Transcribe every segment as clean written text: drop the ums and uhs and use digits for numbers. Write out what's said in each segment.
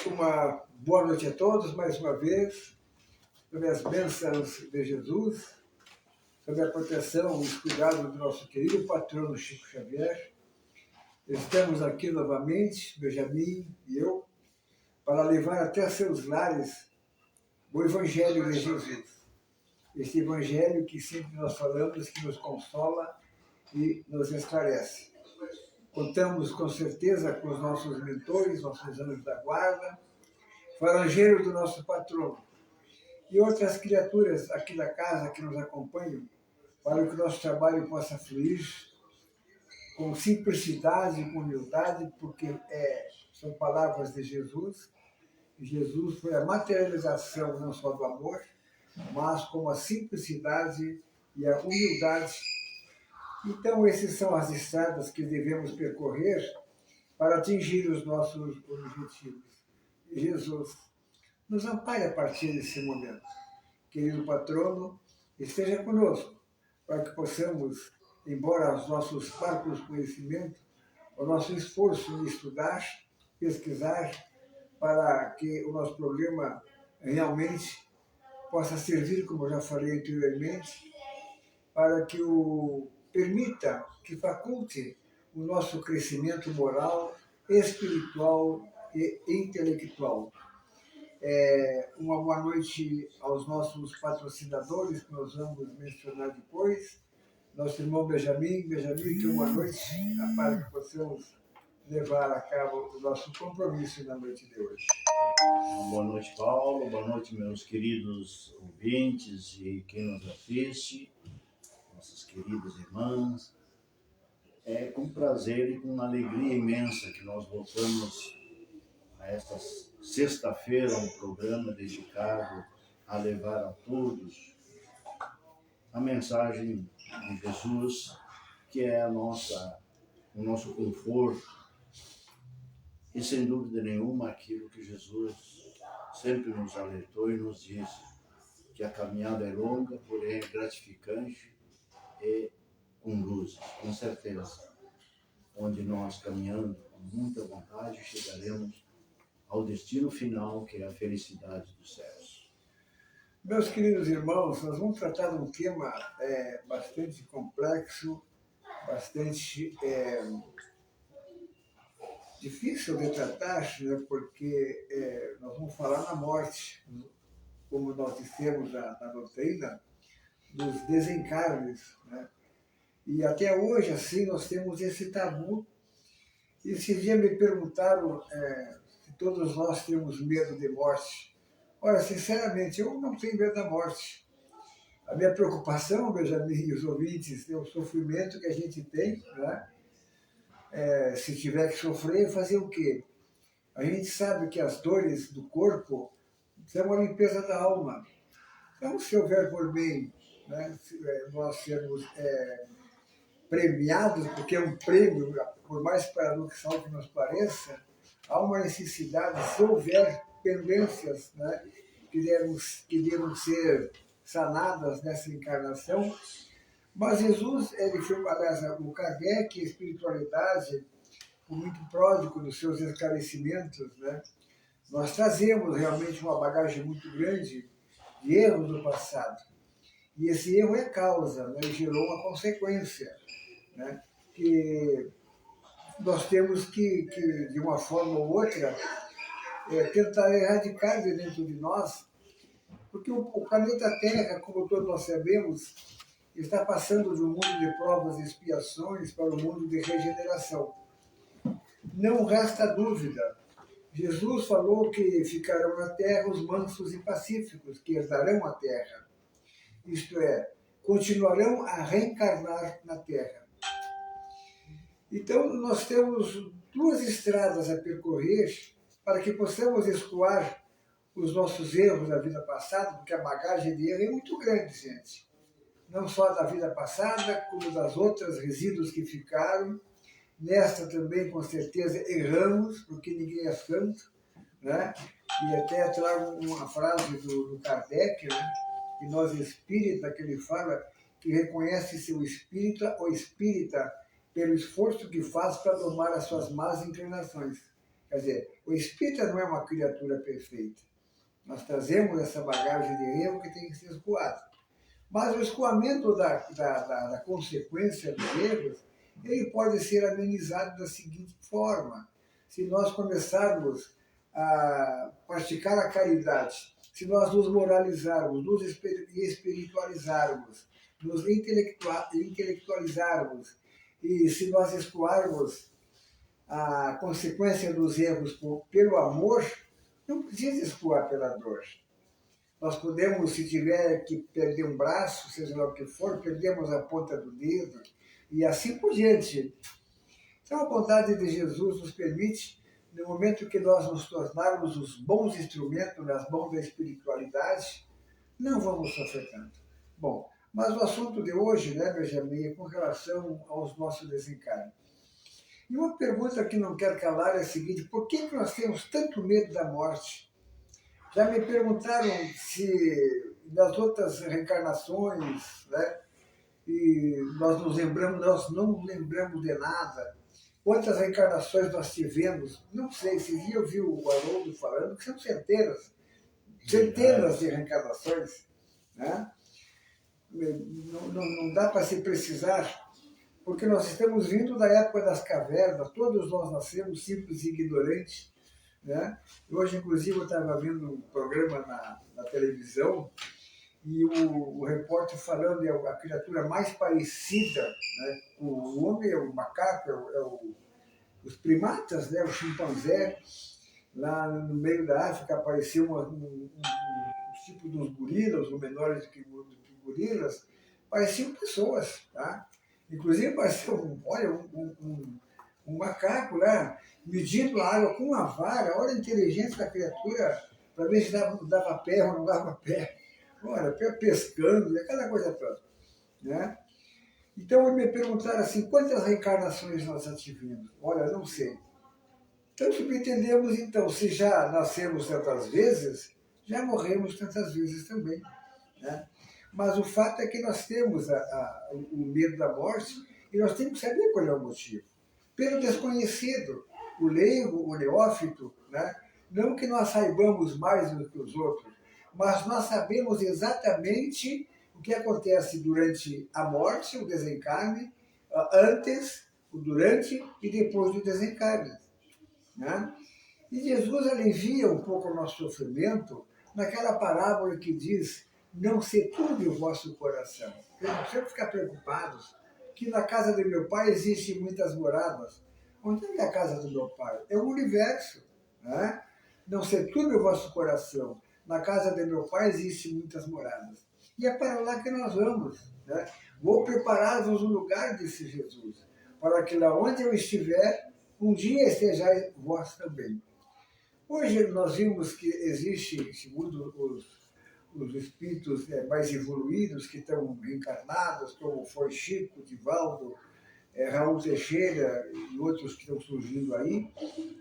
Uma boa noite a todos, mais uma vez, sobre as bênçãos de Jesus, sobre a proteção e os cuidados do nosso querido patrono Chico Xavier. Estamos aqui novamente, Benjamin e eu, para levar até seus lares o Evangelho de Jesus. Este Evangelho que sempre nós falamos, que nos consola e nos esclarece. Contamos com certeza com os nossos mentores, nossos anjos da guarda, farangeiros do nosso patrono e outras criaturas aqui da casa que nos acompanham para que o nosso trabalho possa fluir com simplicidade e com humildade, porque são palavras de Jesus. Jesus foi a materialização não só do amor, mas com a simplicidade e a humildade. Então, essas são as estradas que devemos percorrer para atingir os nossos objetivos. Jesus nos ampare a partir desse momento. Querido patrono, esteja conosco, para que possamos, embora os nossos parcos conhecimentos, o nosso esforço em estudar, pesquisar, para que o nosso programa realmente possa servir, como eu já falei anteriormente, para que permita, que faculte o nosso crescimento moral, espiritual e intelectual. Uma boa noite aos nossos patrocinadores, que nós vamos mencionar depois. Nosso irmão Benjamin, que uma noite, para que possamos levar a cabo o nosso compromisso na noite de hoje. Boa noite, Paulo. Boa noite, meus queridos ouvintes e quem nos assiste, nossas queridas irmãs. É com prazer e com alegria imensa que nós voltamos a esta sexta-feira um programa dedicado a levar a todos a mensagem de Jesus, que é o nosso conforto e, sem dúvida nenhuma, aquilo que Jesus sempre nos alertou e nos disse, que a caminhada é longa, porém é gratificante e com luz, com certeza. Onde nós, caminhando com muita vontade, chegaremos ao destino final, que é a felicidade dos céus. Meus queridos irmãos, nós vamos tratar de um tema bastante complexo, bastante difícil de tratar, né, porque nós vamos falar na morte, como nós dissemos na doutrina, dos desencarnes, né? E até hoje, assim, nós temos esse tabu. E esse dia me perguntaram se todos nós temos medo de morte. Ora, sinceramente, eu não tenho medo da morte. A minha preocupação, Benjamin e os ouvintes, é o sofrimento que a gente tem, né? Se tiver que sofrer, fazer o quê? A gente sabe que as dores do corpo são uma limpeza da alma. Então, se houver por bem, né, nós sermos premiados, porque é um prêmio, por mais paradoxal que nos pareça, há uma necessidade, se houver pendências, né, que devem ser sanadas nessa encarnação. Mas Jesus, aliás, o Kardec, a espiritualidade, foi muito pródigo nos seus esclarecimentos, né? Nós trazemos realmente uma bagagem muito grande de erros do passado. E esse erro é causa, né? Gerou uma consequência, né? Que nós temos que, de uma forma ou outra, tentar erradicar de dentro de nós, porque o planeta Terra, como todos nós sabemos, está passando de um mundo de provas e expiações para um mundo de regeneração. Não resta dúvida, Jesus falou que ficarão na terra os mansos e pacíficos, que herdarão a terra. Isto é, continuarão a reencarnar na terra. Então, nós temos duas estradas a percorrer para que possamos escoar os nossos erros da vida passada, porque a bagagem de erro é muito grande, gente. Não só da vida passada, como das outras resíduos que ficaram. Nesta também, com certeza, erramos, porque ninguém é santo, né? E até trago uma frase do Kardec, né? Que nós espírita, que ele fala, que reconhece seu espírita ou espírita pelo esforço que faz para domar as suas más inclinações. Quer dizer, o espírita não é uma criatura perfeita. Nós trazemos essa bagagem de erro que tem que ser escoada. Mas o escoamento da consequência dos erros, ele pode ser amenizado da seguinte forma. Se nós começarmos a praticar a caridade, se nós nos moralizarmos, nos espiritualizarmos, nos intelectualizarmos, e se nós escoarmos a consequência dos erros pelo amor, não precisa escoar pela dor. Nós podemos, se tiver que perder um braço, seja lá o que for, perdemos a ponta do dedo, e assim por diante. Então, a bondade de Jesus nos permite, no momento que nós nos tornarmos os bons instrumentos nas mãos da espiritualidade, não vamos sofrer tanto. Bom, mas o assunto de hoje, né, Benjamin, é com relação aos nossos desencarnos. E uma pergunta que não quero calar é a seguinte: por que nós temos tanto medo da morte? Já me perguntaram se nas outras reencarnações, né, e nós não lembramos de nada. Quantas reencarnações nós tivemos? Não sei, se eu vi o Haroldo falando que são centenas de reencarnações. Né? Não dá para se precisar, porque nós estamos vindo da época das cavernas, todos nós nascemos simples e ignorantes. Né? Hoje, inclusive, eu estava vendo um programa na televisão e o repórter falando é a criatura mais parecida, né, com o homem, é o macaco, os primatas, né, o chimpanzé. Lá no meio da África apareceu um tipo dos gorilas, ou menores do que gorilas, pareciam pessoas. Tá? Inclusive pareceu um macaco lá, medindo a água com uma vara. Olha a inteligência da criatura, para ver se dava pé ou não dava pé. Olha, pescando, aquela coisa toda. Né? Então, me perguntaram assim, quantas reencarnações nós já tivemos? Olha, não sei. Então, subentendemos, então, se já nascemos tantas vezes, já morremos tantas vezes também. Né? Mas o fato é que nós temos o medo da morte e nós temos que saber qual é o motivo. Pelo desconhecido, o leigo, o neófito, né? Não que nós saibamos mais do que os outros, mas nós sabemos exatamente o que acontece durante a morte, o desencarne, antes, o durante e depois do desencarne. Né? E Jesus alivia um pouco o nosso sofrimento naquela parábola que diz: não se turbe o vosso coração. Não precisa ficar preocupados que na casa de meu pai existem muitas moradas. Onde é a casa do meu pai? É o universo. Né? Não se turbe o vosso coração. Na casa de meu pai existem muitas moradas. E é para lá que nós vamos. Né? Vou preparar-vos um lugar, disse Jesus, para que lá onde eu estiver, um dia estejais vós também. Hoje nós vimos que existe, segundo os espíritos mais evoluídos que estão reencarnados, como foi Chico, Divaldo, Raul Teixeira e outros que estão surgindo aí,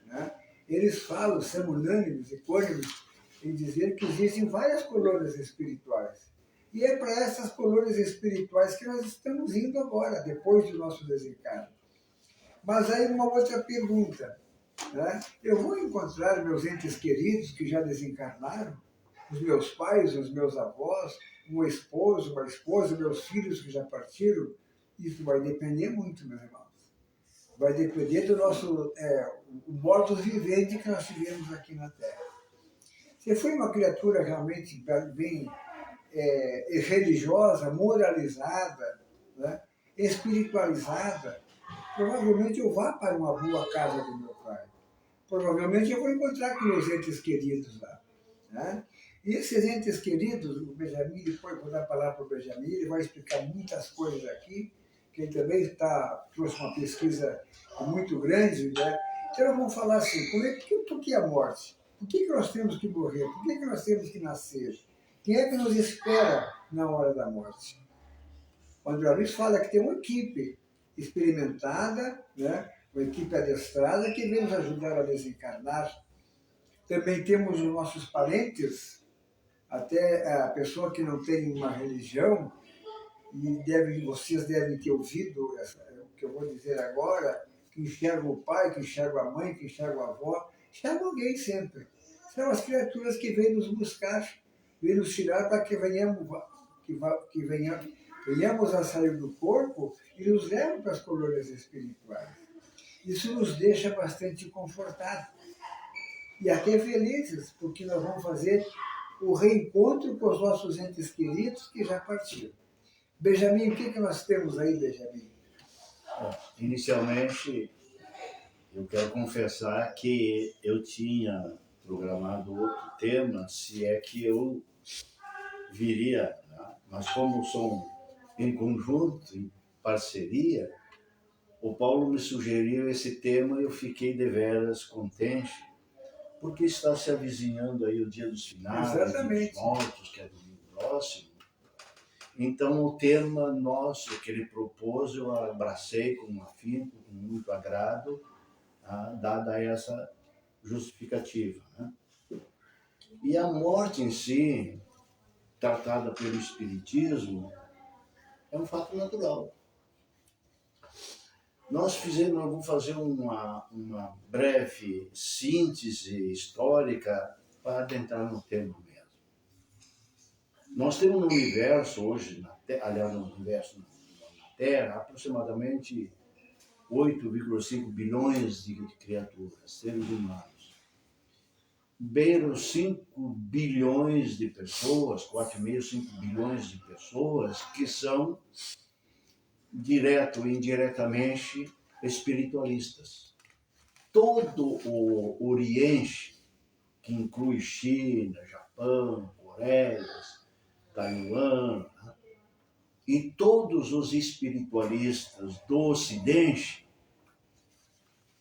né? Eles falam, são unânimes, equânimes, em dizer que existem várias colônias espirituais. E é para essas colônias espirituais que nós estamos indo agora, depois do nosso desencarne. Mas aí uma outra pergunta. Né? Eu vou encontrar meus entes queridos que já desencarnaram? Os meus pais, os meus avós, um esposo, uma esposa, meus filhos que já partiram? Isso vai depender muito, meus irmãos. Vai depender do nosso o modus vivendi que nós tivemos aqui na Terra. Se foi uma criatura realmente bem religiosa, moralizada, né, espiritualizada, provavelmente eu vá para uma boa casa do meu pai. Provavelmente eu vou encontrar com meus entes queridos lá. Né? E esses entes queridos, o Benjamin, depois vou dar a palavra para o Benjamin, ele vai explicar muitas coisas aqui, que ele também trouxe uma pesquisa muito grande. Né? Então vamos falar assim, por que a morte? Por que nós temos que morrer? Por que nós temos que nascer? Quem é que nos espera na hora da morte? O André Luiz fala que tem uma equipe experimentada, né? Uma equipe adestrada que vem nos ajudar a desencarnar. Também temos os nossos parentes, até a pessoa que não tem uma religião, e vocês devem ter ouvido o que eu vou dizer agora, que enxerga o pai, que enxerga a mãe, que enxerga a avó, chama alguém sempre. São as criaturas que vêm nos buscar, vêm nos tirar para que venhamos a sair do corpo e nos levam para as colônias espirituais. Isso nos deixa bastante confortados e até felizes, porque nós vamos fazer o reencontro com os nossos entes queridos que já partiram. Benjamin, o que nós temos aí, Benjamin? Inicialmente, eu quero confessar que eu tinha programado outro tema, se é que eu viria, né? Mas como são em conjunto, em parceria, o Paulo me sugeriu esse tema e eu fiquei deveras contente, porque está se avizinhando aí o dia dos finados, Exatamente. dos mortos, que é domingo próximo. Então, o tema nosso que ele propôs, eu abracei com afinco, com muito agrado, dada essa justificativa, né? E a morte em si, tratada pelo Espiritismo, é um fato natural. Nós vamos fazer uma breve síntese histórica para adentrar no tema mesmo. Nós temos no universo hoje, aliás, no universo, na Terra, aproximadamente 8,5 bilhões de criaturas, seres humanos. Bem os 5 bilhões de pessoas, 4,5, 5 bilhões de pessoas que são, direto ou indiretamente, espiritualistas. Todo o Oriente, que inclui China, Japão, Coreia, Taiwan, e todos os espiritualistas do Ocidente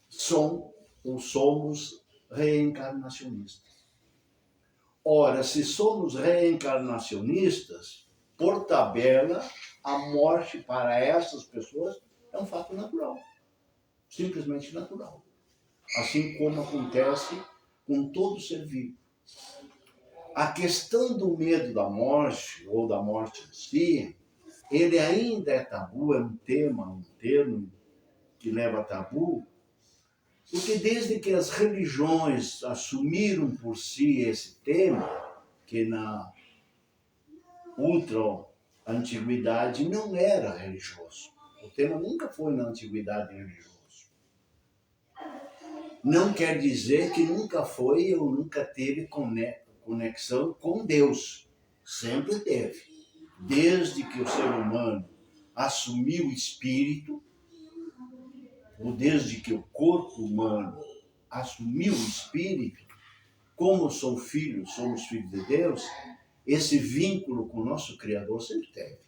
são ou somos reencarnacionistas. Ora, se somos reencarnacionistas, por tabela, a morte para essas pessoas é um fato natural, simplesmente natural. Assim como acontece com todo ser vivo. A questão do medo da morte, ou da morte em si, ele ainda é tabu, é um termo que leva a tabu, porque desde que as religiões assumiram por si esse tema, que na ultra-antiguidade não era religioso. O tema nunca foi na antiguidade religioso. Não quer dizer que nunca foi ou nunca teve conexão com Deus. Sempre teve. Desde que o ser humano assumiu o espírito, ou desde que o corpo humano assumiu o espírito, como somos filhos de Deus, esse vínculo com o nosso Criador sempre teve.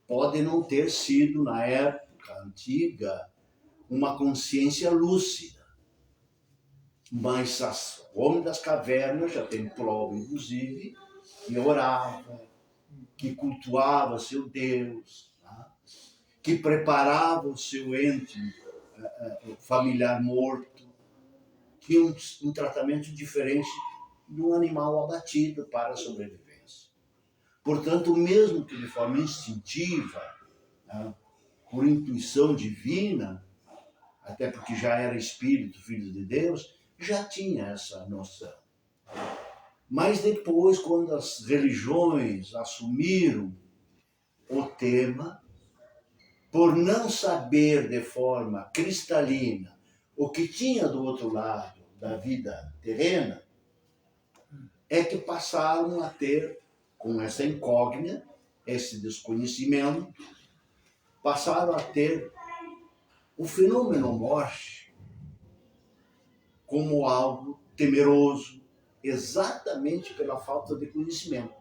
Pode não ter sido, na época antiga, uma consciência lúcida, mas o homem das cavernas já tem prova, inclusive, que orava, que cultuava seu Deus, tá? Que preparava o seu ente familiar morto, tinha um tratamento diferente de um animal abatido para a sobrevivência. Portanto, mesmo que de forma instintiva, né, por intuição divina, até porque já era espírito, filho de Deus, já tinha essa noção. Mas depois, quando as religiões assumiram o tema, por não saber de forma cristalina o que tinha do outro lado da vida terrena, é que passaram a ter, com essa incógnita, esse desconhecimento, passaram a ter o fenômeno morte como algo temeroso, exatamente pela falta de conhecimento.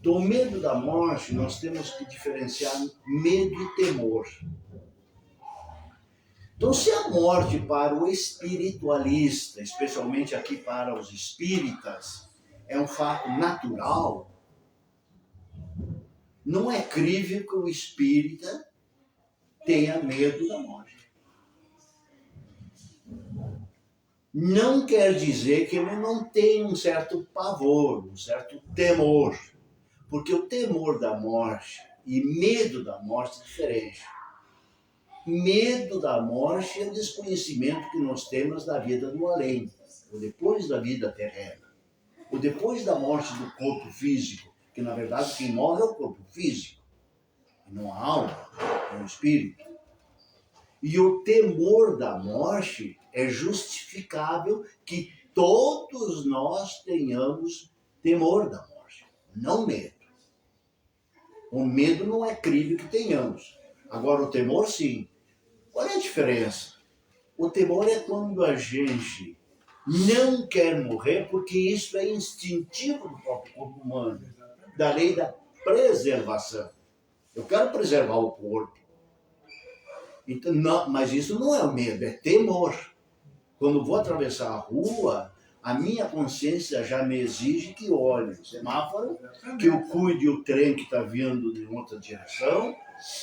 Do medo da morte, nós temos que diferenciar medo e temor. Então, se a morte para o espiritualista, especialmente aqui para os espíritas, é um fato natural, não é crível que o espírita tenha medo da morte. Não quer dizer que ele não tenha um certo pavor, um certo temor, porque o temor da morte e medo da morte é diferente. Medo da morte é o desconhecimento que nós temos da vida do além, ou depois da vida terrena, ou depois da morte do corpo físico, que na verdade quem morre é o corpo físico, e não a alma, é o espírito. E o temor da morte é justificável que todos nós tenhamos temor da morte, não medo. O medo não é crime que tenhamos. Agora, o temor, sim. Qual é a diferença? O temor é quando a gente não quer morrer, porque isso é instintivo do próprio corpo humano, da lei da preservação. Eu quero preservar o corpo. Então, não, mas isso não é o medo, é temor. Quando vou atravessar a rua, a minha consciência já me exige que olhe o semáforo, que eu cuide o trem que está vindo de outra direção,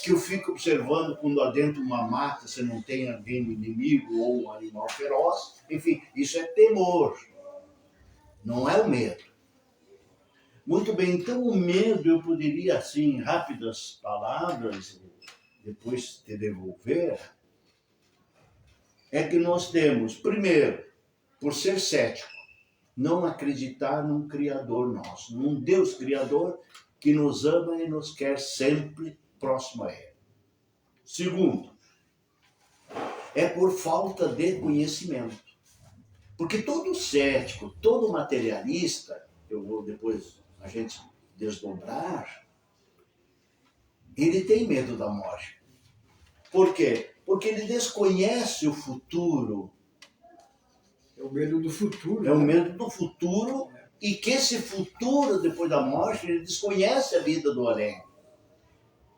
que eu fique observando quando adentro uma mata se não tem alguém inimigo ou um animal feroz. Enfim, isso é temor, não é o medo. Muito bem, então o medo eu poderia, assim, em rápidas palavras, depois te devolver, é que nós temos, primeiro, por ser cético, não acreditar num Criador nosso, num Deus Criador que nos ama e nos quer sempre próximo a Ele. Segundo, é por falta de conhecimento. Porque todo cético, todo materialista, eu vou depois a gente desdobrar, ele tem medo da morte. Por quê? Porque ele desconhece o futuro. É o medo do futuro. É o medo do futuro, e que esse futuro, depois da morte, ele desconhece a vida do além.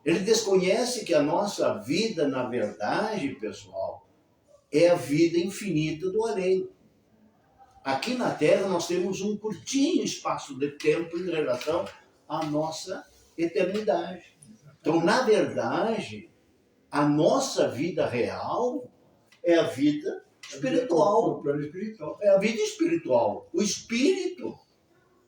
Ele desconhece que a nossa vida, na verdade, pessoal, é a vida infinita do além. Aqui na Terra nós temos um curtinho espaço de tempo em relação à nossa eternidade. Então, na verdade, a nossa vida real é a vida espiritual. O plano espiritual. É a vida espiritual. O espírito.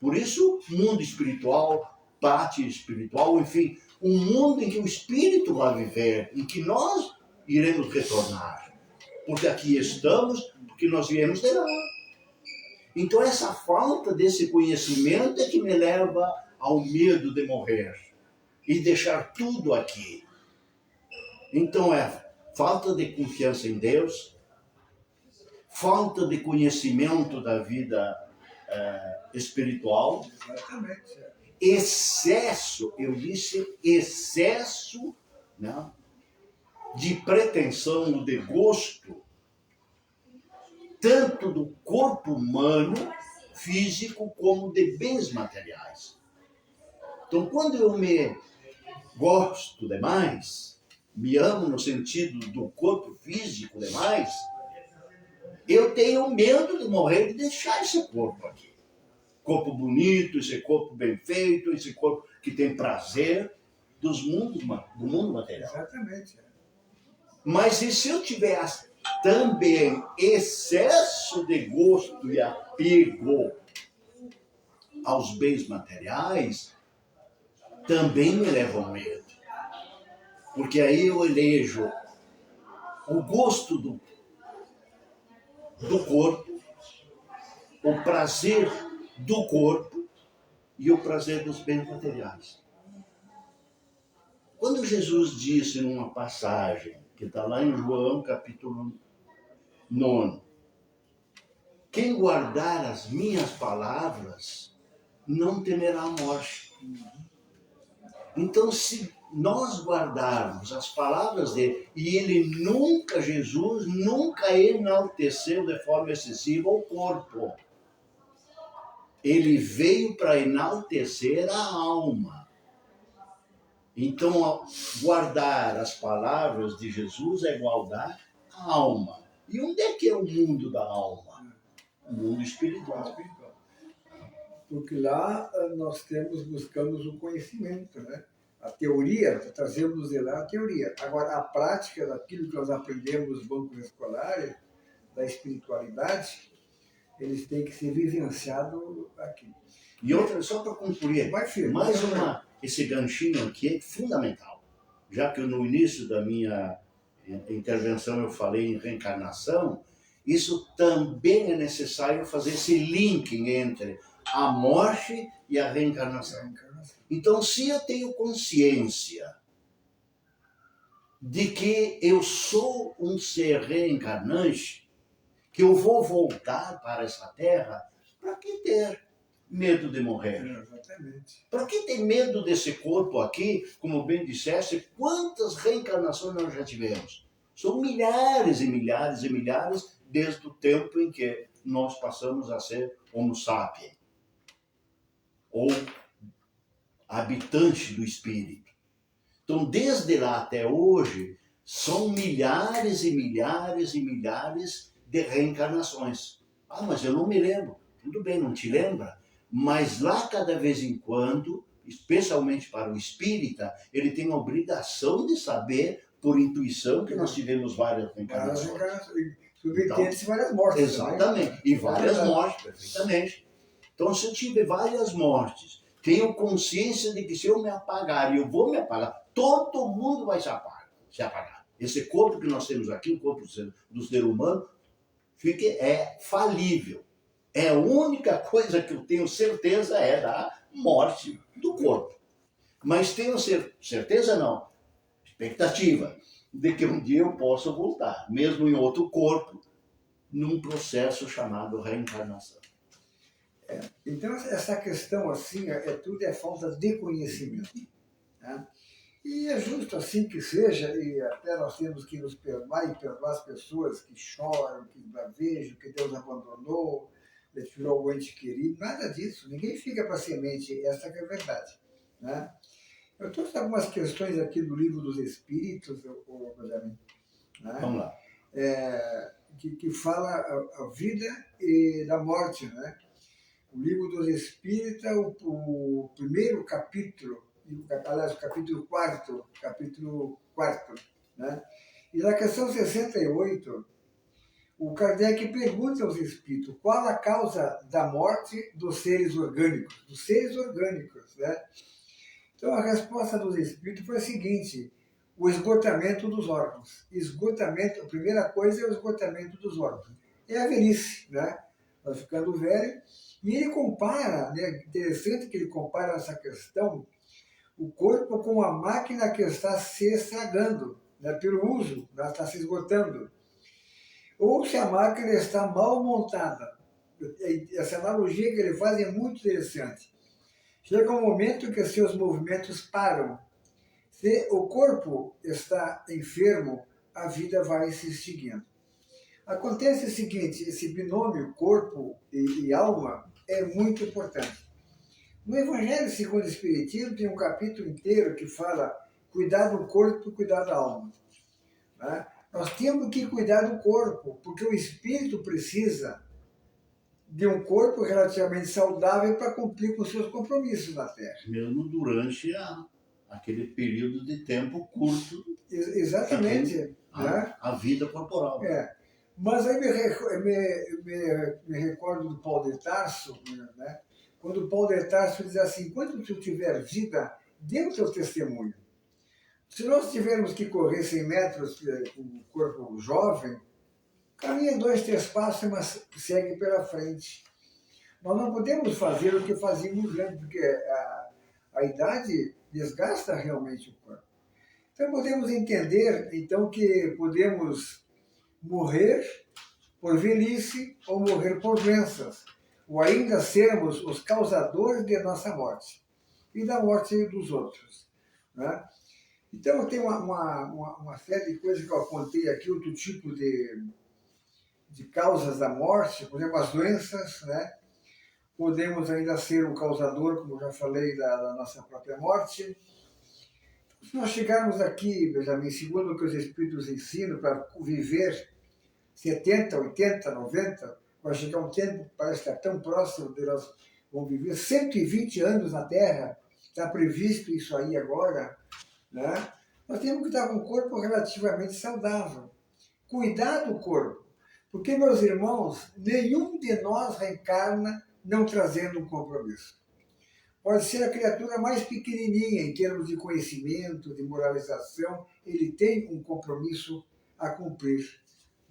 Por isso, mundo espiritual, parte espiritual, enfim, um mundo em que o espírito vai viver, em que nós iremos retornar. Porque aqui estamos, porque nós viemos de lá. Então, essa falta desse conhecimento é que me leva ao medo de morrer e deixar tudo aqui. Então, é falta de confiança em Deus, falta de conhecimento da vida espiritual, Exatamente. excesso, eu disse excesso, né, de pretensão, de gosto, tanto do corpo humano, físico, como de bens materiais. Então, quando eu me gosto demais, me amo no sentido do corpo físico demais, eu tenho medo de morrer e deixar esse corpo aqui. Corpo bonito, esse corpo bem feito, esse corpo que tem prazer do mundo material. Exatamente. Mas e se eu tiver também excesso de gosto e apego aos bens materiais, também me leva ao medo. Porque aí eu elejo o gosto do corpo, o prazer do corpo e o prazer dos bens materiais. Quando Jesus disse numa passagem, que está lá em João capítulo 9, quem guardar as minhas palavras não temerá a morte. Então, se nós guardarmos as palavras dele, e Jesus nunca enalteceu de forma excessiva o corpo. Ele veio para enaltecer a alma. Então, guardar as palavras de Jesus é guardar a alma. E onde é que é o mundo da alma? O mundo espiritual. Porque lá nós buscamos o conhecimento, né? A teoria, trazemos de lá a teoria. Agora, a prática daquilo que nós aprendemos nos bancos escolares, da espiritualidade, eles têm que ser vivenciados aqui. E outra, só para concluir, esse ganchinho aqui é fundamental. Já que no início da minha intervenção eu falei em reencarnação, isso também é necessário fazer esse link entre a morte e a reencarnação. Então, se eu tenho consciência de que eu sou um ser reencarnante, que eu vou voltar para essa terra, para que ter medo de morrer? Exatamente. Para que ter medo desse corpo aqui? Como bem disseste, quantas reencarnações nós já tivemos? São milhares e milhares e milhares desde o tempo em que nós passamos a ser Homo sapiens, ou habitante do espírito. Então, desde lá até hoje, são milhares e milhares e milhares de reencarnações. Ah, mas eu não me lembro. Tudo bem, não te lembra? Mas lá, cada vez em quando, especialmente para o espírita, ele tem a obrigação de saber, por intuição, que nós tivemos várias reencarnações. Subentende-se várias mortes. Exatamente. Também. E várias mortes, perfeitamente. Então, se eu tiver várias mortes, tenho consciência de que se eu me apagar, e eu vou me apagar, todo mundo vai se apagar. Esse corpo que nós temos aqui, o corpo do ser humano, é falível. É a única coisa que eu tenho certeza é da morte do corpo. Mas tenho certeza não, expectativa, de que um dia eu possa voltar, mesmo em outro corpo, num processo chamado reencarnação. Então, essa questão assim, tudo é falta de conhecimento. Né? E é justo assim que seja, e até nós temos que nos perdoar e perdoar as pessoas que choram, que bravejam, que Deus abandonou, tirou o ente querido, nada disso, ninguém fica para semente, essa que é a verdade. Né? Eu trouxe algumas questões aqui do Livro dos Espíritos, Benjamin, né? Vamos lá. Que fala a vida e da morte, né? O Livro dos Espíritos, o primeiro capítulo, aliás, o capítulo 4, né? E na questão 68, o Kardec pergunta aos espíritos qual a causa da morte dos seres orgânicos, né? Então a resposta dos espíritos foi a seguinte: o esgotamento dos órgãos. A primeira coisa é o esgotamento dos órgãos. É a velhice, né? Nós ficando velho. E ele compara, né? Interessante que ele compara essa questão, o corpo com a máquina que está se estragando, né? Pelo uso, ela está se esgotando. Ou se a máquina está mal montada. Essa analogia que ele faz é muito interessante. Chega um momento que seus movimentos param. Se o corpo está enfermo, a vida vai se extinguindo. Acontece o seguinte, esse binômio corpo e alma é muito importante. No Evangelho segundo o Espiritismo tem um capítulo inteiro que fala cuidar do corpo e cuidar da alma. Né? Nós temos que cuidar do corpo, porque o espírito precisa de um corpo relativamente saudável para cumprir com seus compromissos na Terra. Mesmo durante aquele período de tempo curto. Exatamente. A vida corporal. Mas aí me recordo do Paulo de Tarso, né? Quando o Paulo de Tarso diz assim: quando tu tiver vida, dê o teu testemunho. Se nós tivermos que correr 100 metros com o corpo jovem, caminha 2, 3 passos, mas segue pela frente. Nós não podemos fazer o que fazíamos antes, porque a idade desgasta realmente o corpo. Então podemos entender então, que podemos morrer por velhice ou morrer por doenças, ou ainda sermos os causadores de nossa morte e da morte dos outros. Né? Então tem uma série de coisas que eu apontei aqui, outro tipo de causas da morte, por exemplo, as doenças, né? Podemos ainda ser o causador, como já falei, da nossa própria morte. Se nós chegarmos aqui, Benjamin, segundo o que os Espíritos ensinam, para viver 70, 80, 90, vai chegar um tempo que parece que está tão próximo de nós vamos viver 120 anos na Terra, está previsto isso aí agora, né? Nós temos que estar com um corpo relativamente saudável. Cuidar do corpo, porque, meus irmãos, nenhum de nós reencarna não trazendo um compromisso. Pode ser a criatura mais pequenininha em termos de conhecimento, de moralização, ele tem um compromisso a cumprir.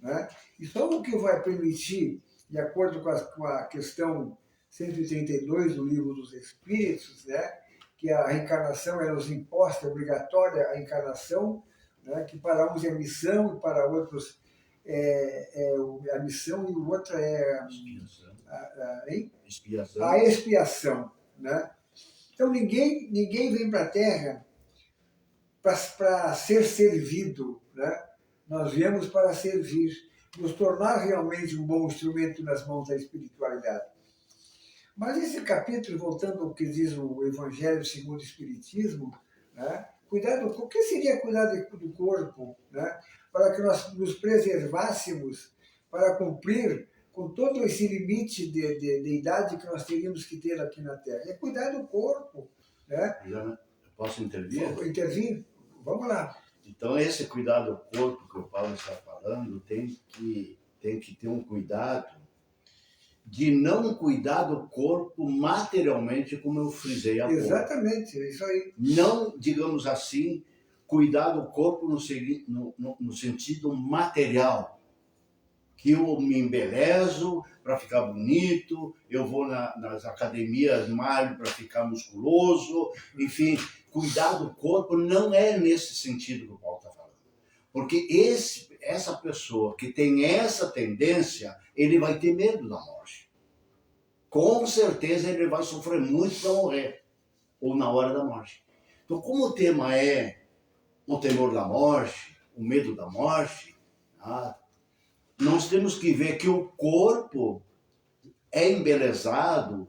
Né? E só o que vai permitir, de acordo com a questão 132 do Livro dos Espíritos, né, que a reencarnação é nos imposta, é obrigatória a encarnação, né, que para uns é missão e para outros é a missão, e o outro é expiação. A expiação. Né? Então ninguém vem para a Terra para ser servido. Né? Nós viemos para servir, nos tornar realmente um bom instrumento nas mãos da espiritualidade. Mas esse capítulo, voltando ao que diz o Evangelho segundo o Espiritismo, né? O que seria cuidar do corpo? Né? Para que nós nos preservássemos para cumprir com todo esse limite de idade que nós teríamos que ter aqui na Terra. É cuidar do corpo. Né? Eu posso intervir? Intervir? Vamos lá. Então, esse cuidado do corpo que o Paulo está falando tem que ter um cuidado de não cuidar do corpo materialmente, como eu frisei há pouco. Exatamente, é isso aí. Não, digamos assim, cuidar do corpo no sentido material, que eu me embelezo para ficar bonito, eu vou nas academias malho para ficar musculoso, enfim, cuidar do corpo não é nesse sentido que o Paulo está falando. Porque essa pessoa que tem essa tendência, ele vai ter medo da morte. Com certeza ele vai sofrer muito para morrer, ou na hora da morte. Então, como o tema é o temor da morte, o medo da morte, nós temos que ver que o corpo é embelezado,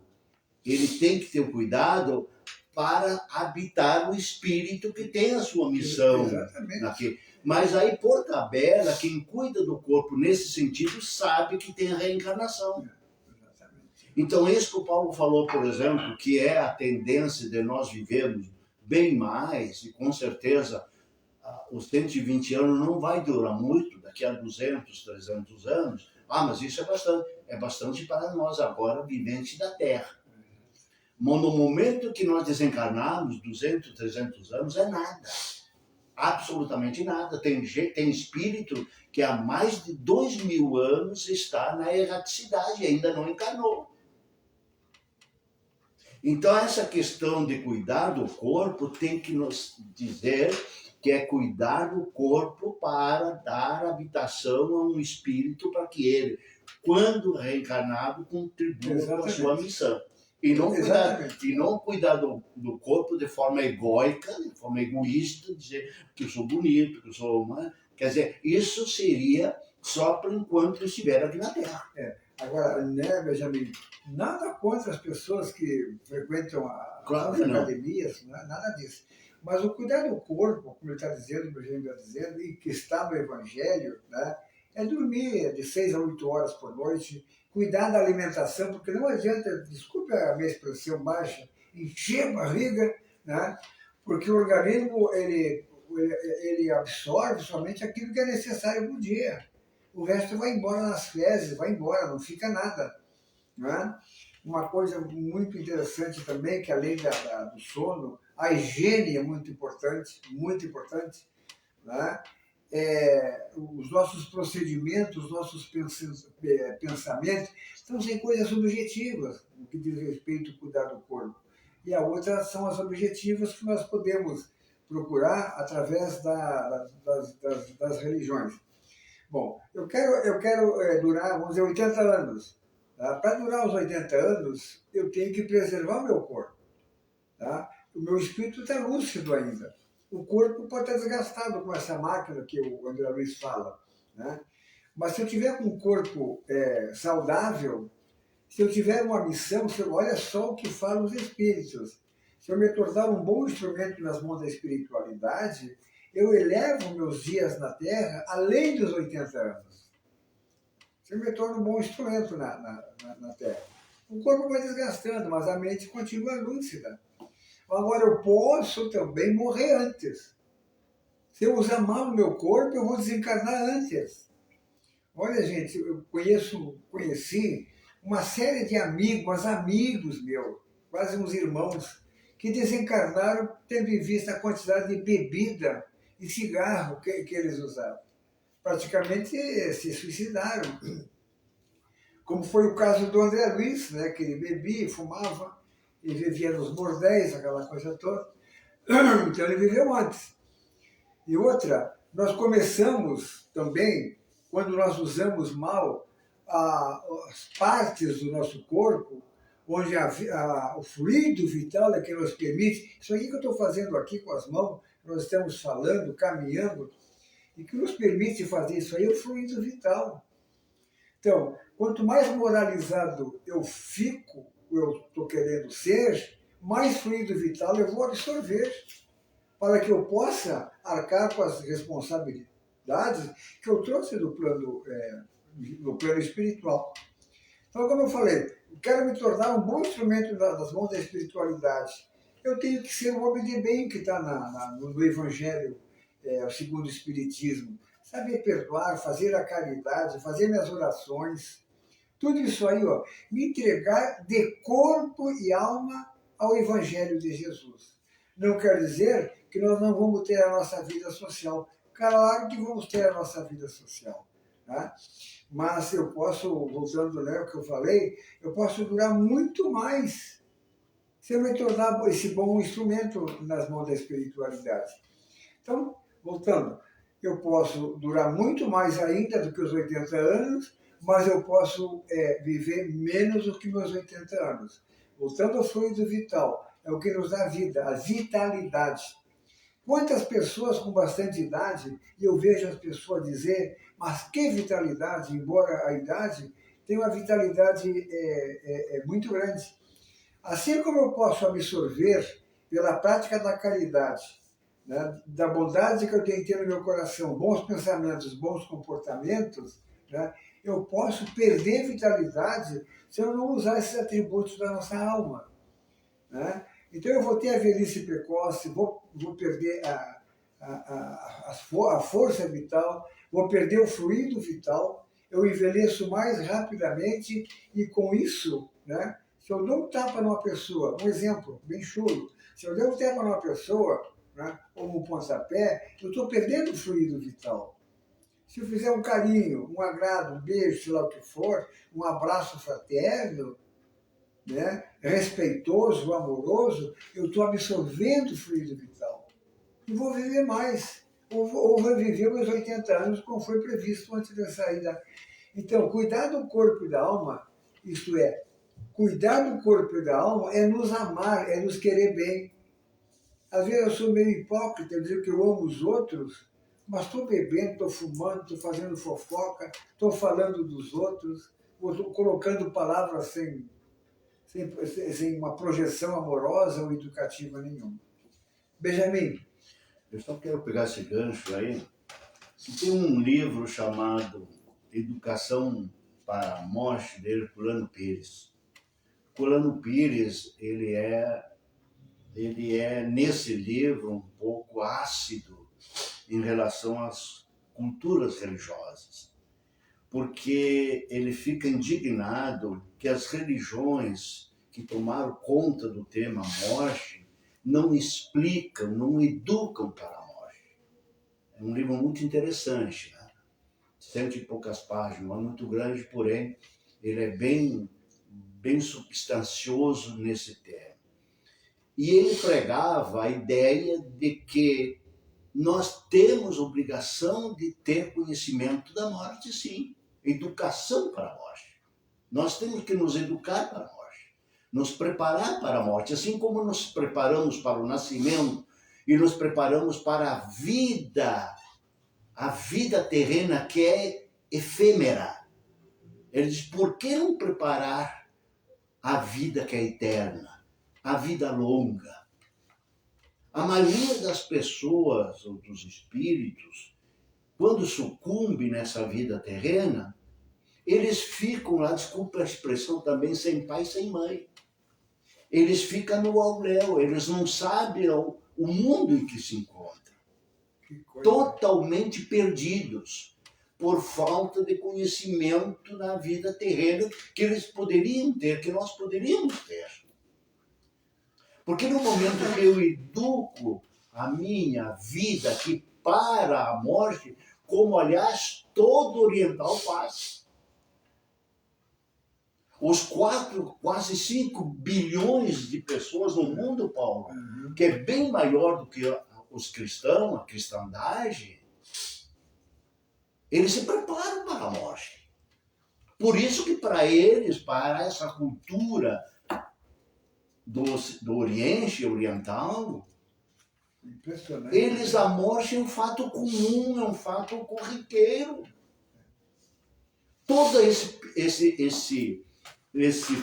ele tem que ter o cuidado para habitar o espírito que tem a sua missão. Exatamente. Mas aí, por tabela, quem cuida do corpo nesse sentido sabe que tem a reencarnação. Então, isso que o Paulo falou, por exemplo, que é a tendência de nós vivermos bem mais, e com certeza os 120 anos não vai durar muito, daqui a 200, 300 anos, mas isso é bastante para nós agora, viventes da Terra. Mas no momento que nós desencarnarmos, 200, 300 anos, é nada. Absolutamente nada. Tem espírito que há mais de 2000 anos está na erraticidade e ainda não encarnou. Então, essa questão de cuidar do corpo tem que nos dizer que é cuidar do corpo para dar habitação a um espírito para que ele, quando reencarnado, contribua com a sua missão. E não cuidar do corpo de forma egóica, de forma egoísta, dizer que eu sou bonito, que eu sou... Quer dizer, isso seria só por enquanto eu estiver aqui na Terra. Agora, né, Benjamin, nada contra as pessoas que frequentam as academias, nada disso. Mas o cuidar do corpo, como ele está dizendo, o Benjamin está dizendo, e que está no Evangelho, né, é dormir de 6 a 8 horas por noite, cuidar da alimentação, porque não adianta, desculpe a minha expressão baixa, encher a barriga, né, porque o organismo ele absorve somente aquilo que é necessário para o dia. O resto vai embora nas fezes, vai embora, não fica nada. Né? Uma coisa muito interessante também, que além do sono, a higiene é muito importante, né? Os nossos procedimentos, os nossos pensamentos, então são coisas subjetivas, no que diz respeito ao cuidar do corpo. E a outra são as objetivas que nós podemos procurar através das religiões. Bom, eu quero durar, vamos dizer, 80 anos. Tá? Para durar os 80 anos, eu tenho que preservar o meu corpo. Tá? O meu espírito está lúcido ainda. O corpo pode estar desgastado com essa máquina que o André Luiz fala. Né? Mas se eu tiver com um corpo saudável, se eu tiver uma missão, olha só o que falam os espíritos. Se eu me tornar um bom instrumento nas mãos da espiritualidade, eu elevo meus dias na Terra além dos 80 anos. Eu me torno um bom instrumento na Terra. O corpo vai desgastando, mas a mente continua lúcida. Agora, eu posso também morrer antes. Se eu usar mal o meu corpo, eu vou desencarnar antes. Olha, gente, eu conheci uma série de amigos meus, quase uns irmãos, que desencarnaram tendo em vista a quantidade de bebida e cigarro que eles usavam. praticamente se suicidaram. Como foi o caso do André Luiz, né, que ele bebia, fumava, e vivia nos bordéis, aquela coisa toda. Então ele viveu antes. E outra, nós começamos também, quando nós usamos mal as partes do nosso corpo, onde o fluido vital é que nos permite, isso aqui que eu estou fazendo aqui com as mãos, nós estamos falando, caminhando, e que nos permite fazer isso aí é o fluido vital. Então, quanto mais moralizado eu fico, eu estou querendo ser, mais fluido vital eu vou absorver, para que eu possa arcar com as responsabilidades que eu trouxe do plano espiritual. Então, como eu falei, eu quero me tornar um bom instrumento das mãos da espiritualidade. Eu tenho que ser um homem de bem que está no Evangelho, segundo o Espiritismo. Saber perdoar, fazer a caridade, fazer minhas orações. Tudo isso aí, ó, me entregar de corpo e alma ao Evangelho de Jesus. Não quer dizer que nós não vamos ter a nossa vida social. Claro que vamos ter a nossa vida social. Tá? Mas eu posso, voltando ao que eu falei, eu posso durar muito mais se eu me tornar esse bom instrumento nas mãos da espiritualidade. Então, voltando, eu posso durar muito mais ainda do que os 80 anos, mas eu posso viver menos do que meus 80 anos. Voltando ao fluido vital, é o que nos dá vida, a vitalidade. Quantas pessoas com bastante idade, e eu vejo as pessoas dizer, mas que vitalidade, embora a idade tenha uma vitalidade muito grande. Assim como eu posso absorver pela prática da caridade, né, da bondade que eu tenho que ter no meu coração, bons pensamentos, bons comportamentos, né, eu posso perder vitalidade se eu não usar esses atributos da nossa alma. Né? Então eu vou ter a velhice precoce, vou perder a força vital, vou perder o fluido vital, eu envelheço mais rapidamente e com isso, né, se eu dou um tapa numa pessoa, um exemplo bem chulo, se eu der um tapa numa pessoa, né, ou um pontapé, eu estou perdendo o fluido vital. Se eu fizer um carinho, um agrado, um beijo, sei lá o que for, um abraço fraterno, né, respeitoso, amoroso, eu estou absorvendo o fluido vital. E vou viver mais. Ou vou viver meus 80 anos, como foi previsto antes da saída. Então, cuidar do corpo e da alma, isto é, cuidar do corpo e da alma é nos amar, é nos querer bem. Às vezes eu sou meio hipócrita, dizer que eu amo os outros, mas estou bebendo, estou fumando, estou fazendo fofoca, estou falando dos outros, estou colocando palavras sem uma projeção amorosa ou educativa nenhuma. Benjamin. Eu só quero pegar esse gancho aí. Tem um livro chamado Educação para a Morte, dele, Colano Pires. Colano Pires, ele é, nesse livro, um pouco ácido em relação às culturas religiosas. Porque ele fica indignado que as religiões que tomaram conta do tema morte não explicam, não educam para a morte. É um livro muito interessante, né? 100 e poucas páginas, mas muito grande, porém, ele é bem substancioso nesse tema. E ele pregava a ideia de que nós temos obrigação de ter conhecimento da morte, sim. Educação para a morte. Nós temos que nos educar para a morte, nos preparar para a morte, assim como nos preparamos para o nascimento e nos preparamos para a vida terrena que é efêmera. Ele diz, por que não preparar a vida que é eterna, a vida longa? A maioria das pessoas, ou dos espíritos, quando sucumbe nessa vida terrena, eles ficam lá, desculpa a expressão também, sem pai, sem mãe. Eles ficam no auréu, eles não sabem o mundo em que se encontram. Totalmente perdidos, por falta de conhecimento na vida terrena que eles poderiam ter, que nós poderíamos ter. Porque no momento que eu educo a minha vida aqui para a morte, como aliás todo oriental faz. Os quase 5 bilhões de pessoas no mundo, Paulo, que é bem maior do que os cristãos, a cristandade, eles se preparam para a morte. Por isso que para eles, para essa cultura do Oriente Oriental, eles, a morte é um fato comum, é um fato corriqueiro. Todo esse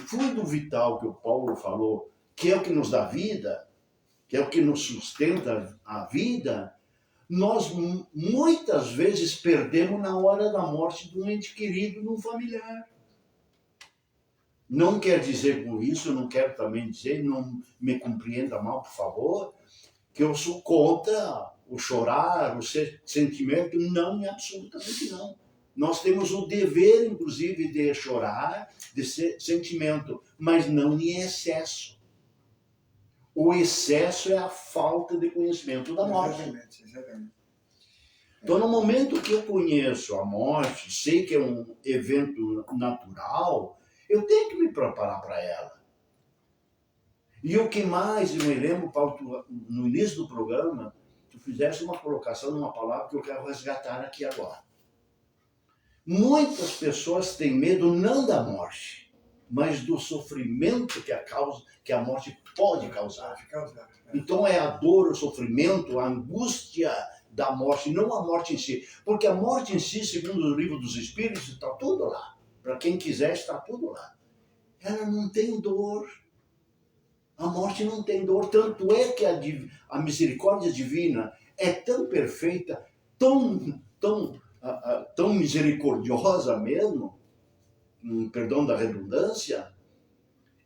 fluido vital que o Paulo falou, que é o que nos dá vida, que é o que nos sustenta a vida, nós muitas vezes perdemos na hora da morte de um ente querido, de um familiar. Não quer dizer com isso, não quero também dizer, não me compreenda mal, por favor, que eu sou contra o chorar, o sentimento. Não, absolutamente não. Nós temos o dever, inclusive, de chorar, de sentimento, mas não em excesso. O excesso é a falta de conhecimento da morte. Exatamente. Então, no momento que eu conheço a morte, sei que é um evento natural, eu tenho que me preparar para ela. E o que mais eu me lembro, Paulo, no início do programa, tu fizeste uma colocação numa palavra que eu quero resgatar aqui agora. Muitas pessoas têm medo não da morte, mas do sofrimento que a morte pode causar. Então é a dor, o sofrimento, a angústia da morte, não a morte em si. Porque a morte em si, segundo o livro dos Espíritos, está tudo lá. Para quem quiser, está tudo lá. Ela não tem dor. A morte não tem dor. Tanto é que a misericórdia divina é tão perfeita, tão misericordiosa mesmo, perdão da redundância,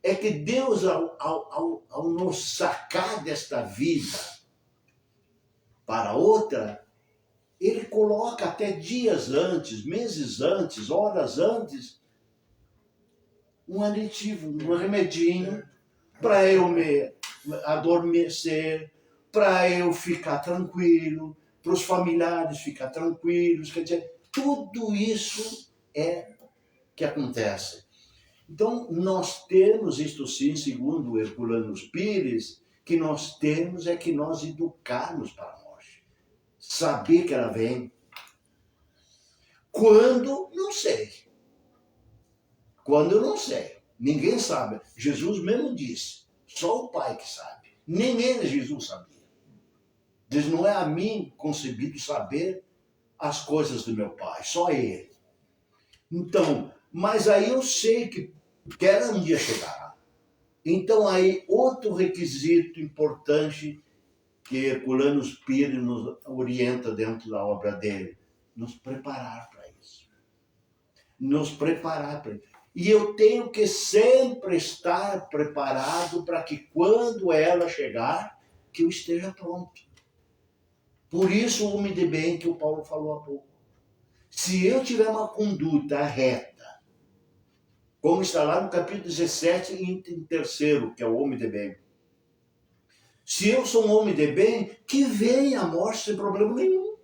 é que Deus, ao nos sacar desta vida para outra, Ele coloca até dias antes, meses antes, horas antes, um aditivo, um remedinho, para eu me adormecer, para eu ficar tranquilo, para os familiares ficar tranquilos. Quer dizer, tudo isso é que acontece. Então, nós temos, isto sim, segundo o Herculano Pires, que nós temos é que nós educarmos para a morte. Saber que ela vem. Quando? Não sei. Quando? Não sei. Ninguém sabe. Jesus mesmo disse, só o Pai que sabe. Nem ele, Jesus, sabia. Diz, não é a mim concebido saber as coisas do meu Pai, só Ele. Então, mas aí eu sei que ela um dia chegará. Então aí outro requisito importante que Herculano Pires nos orienta dentro da obra dele, nos preparar para isso. Nos preparar para isso. E eu tenho que sempre estar preparado para que quando ela chegar, que eu esteja pronto. Por isso o homem de bem que o Paulo falou há pouco. Se eu tiver uma conduta reta, como está lá no capítulo 17, em terceiro, que é o homem de bem. Se eu sou um homem de bem, que venha a morte sem problema nenhum.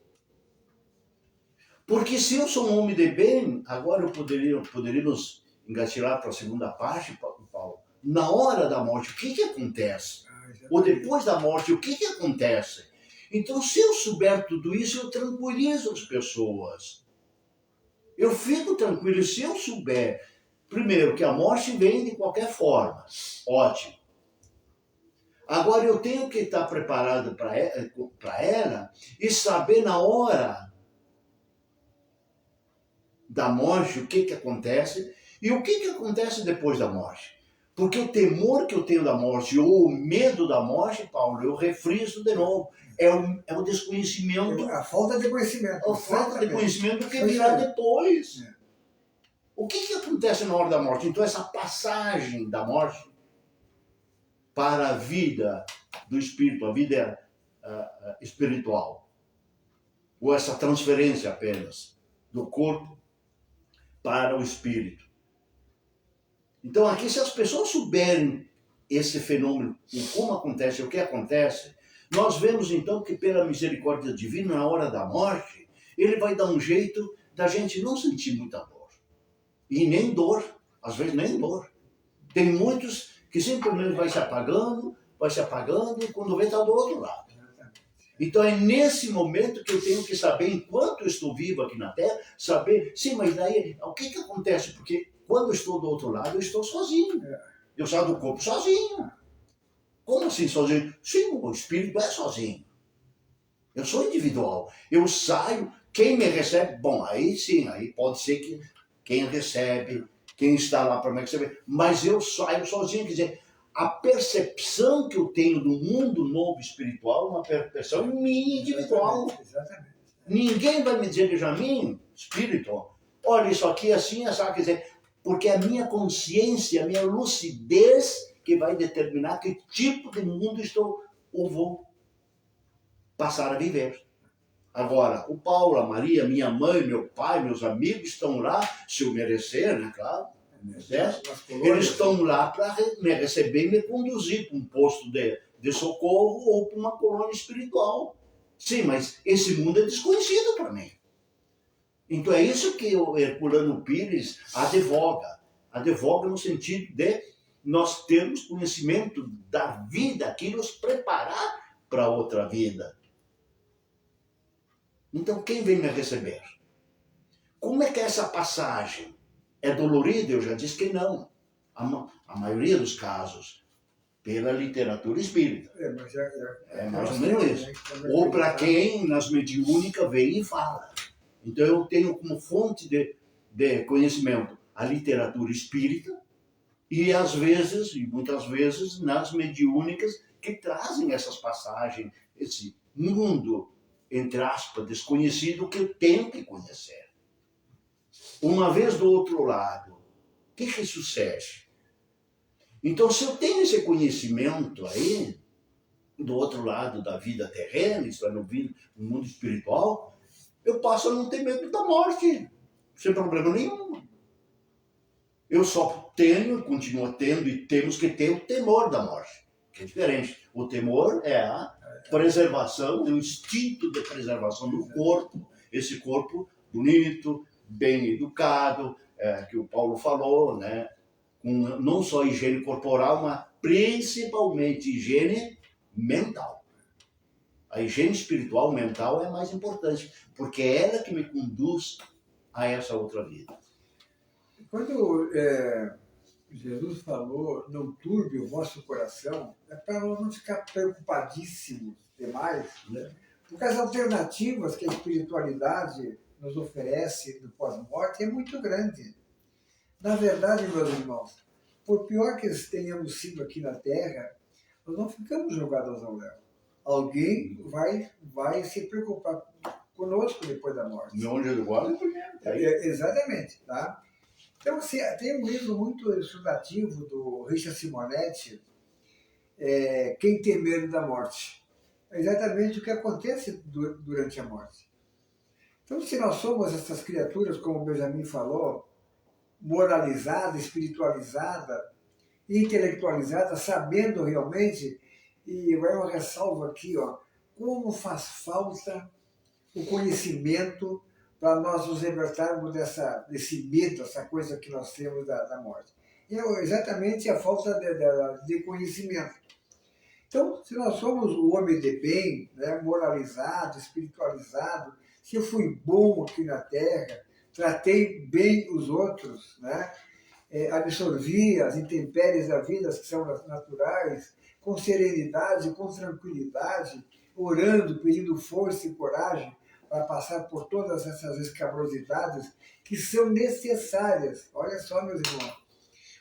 Porque se eu sou um homem de bem, agora poderíamos engatilhar para a segunda parte, Paulo. Na hora da morte, o que acontece? Ou depois da morte, o que acontece? Então, se eu souber tudo isso, eu tranquilizo as pessoas. Eu fico tranquilo. Se eu souber, primeiro, que a morte vem de qualquer forma, ótimo. Agora, eu tenho que estar preparado para ela e saber na hora da morte o que acontece e o que acontece depois da morte. Porque o temor que eu tenho da morte ou o medo da morte, Paulo, eu refriso de novo, é o desconhecimento. A falta de conhecimento. A falta de conhecimento que virá depois. O que acontece na hora da morte? Então, essa passagem da morte para a vida do espírito, a vida espiritual, ou essa transferência apenas do corpo para o espírito. Então, aqui, se as pessoas souberem esse fenômeno, como acontece, o que acontece, nós vemos, então, que pela misericórdia divina, na hora da morte, ele vai dar um jeito da gente não sentir muita dor. E nem dor, às vezes nem dor. Tem muitos que simplesmente vai se apagando, quando vê está do outro lado. Então é nesse momento que eu tenho que saber, enquanto eu estou vivo aqui na Terra, saber, sim, mas daí o que acontece? Porque quando eu estou do outro lado, eu estou sozinho. Eu saio do corpo sozinho. Como assim sozinho? Sim, o espírito é sozinho. Eu sou individual. Eu saio, quem me recebe, bom, aí sim, aí pode ser que quem recebe, quem está lá para me receber, mas eu saio sozinho, quer dizer, a percepção que eu tenho do mundo novo espiritual é uma percepção minha, individual. Exatamente. Ninguém vai me dizer, Benjamin, espírito, olha, isso aqui é assim, sabe? Quer dizer, porque a minha consciência, a minha lucidez que vai determinar que tipo de mundo estou ou vou passar a viver. Agora, o Paulo, a Maria, minha mãe, meu pai, meus amigos estão lá, se eu merecer, né, claro, eles estão lá para me receber e me conduzir para um posto de socorro ou para uma colônia espiritual. Sim, mas esse mundo é desconhecido para mim. Então é isso que o Herculano Pires advoga. Advoga no sentido de nós termos conhecimento da vida que nos preparar para outra vida. Então quem vem me receber? Como é que é essa passagem? É dolorida? Eu já disse que não. A maioria dos casos, pela literatura espírita. É mais ou menos isso. Ou para quem nas mediúnicas vem e fala. Então eu tenho como fonte de conhecimento a literatura espírita e às vezes, e muitas vezes, nas mediúnicas que trazem essas passagens, esse mundo, entre aspas, desconhecido que eu tenho que conhecer. Uma vez do outro lado, o que sucede? Então, se eu tenho esse conhecimento aí, do outro lado da vida terrena, isso é no mundo espiritual, eu passo a não ter medo da morte, sem problema nenhum. Eu só tenho, continuo tendo, e temos que ter o temor da morte, que é diferente. O temor é a preservação, é o instinto de preservação do corpo, esse corpo bonito, bem educado, que o Paulo falou, né? Com não só higiene corporal, mas principalmente higiene mental. A higiene espiritual, mental é mais importante, porque é ela que me conduz a essa outra vida. Quando Jesus falou, não turbe o vosso coração, é para não ficar preocupadíssimos demais, né? Porque as alternativas que a espiritualidade nos oferece do pós-morte é muito grande. Na verdade, meus irmãos, por pior que tenhamos sido aqui na Terra, nós não ficamos jogados ao léu. Alguém vai se preocupar conosco depois da morte. Meu anjo do guarda exatamente, tá? Então, tem um livro muito elucidativo do Richard Simonetti, Quem Tem Medo da Morte. É exatamente o que acontece durante a morte. Então, se nós somos essas criaturas, como o Benjamin falou, moralizada, espiritualizada, intelectualizada, sabendo realmente, e vai uma ressalva aqui, ó, como faz falta o conhecimento para nós nos libertarmos desse medo, essa coisa que nós temos da morte. E é exatamente a falta de conhecimento. Então, se nós somos o homem de bem, né, moralizado, espiritualizado, se eu fui bom aqui na Terra, tratei bem os outros, né, absorvi as intempéries da vida, que são naturais, com serenidade, com tranquilidade, orando, pedindo força e coragem para passar por todas essas escabrosidades que são necessárias. Olha só, meus irmãos,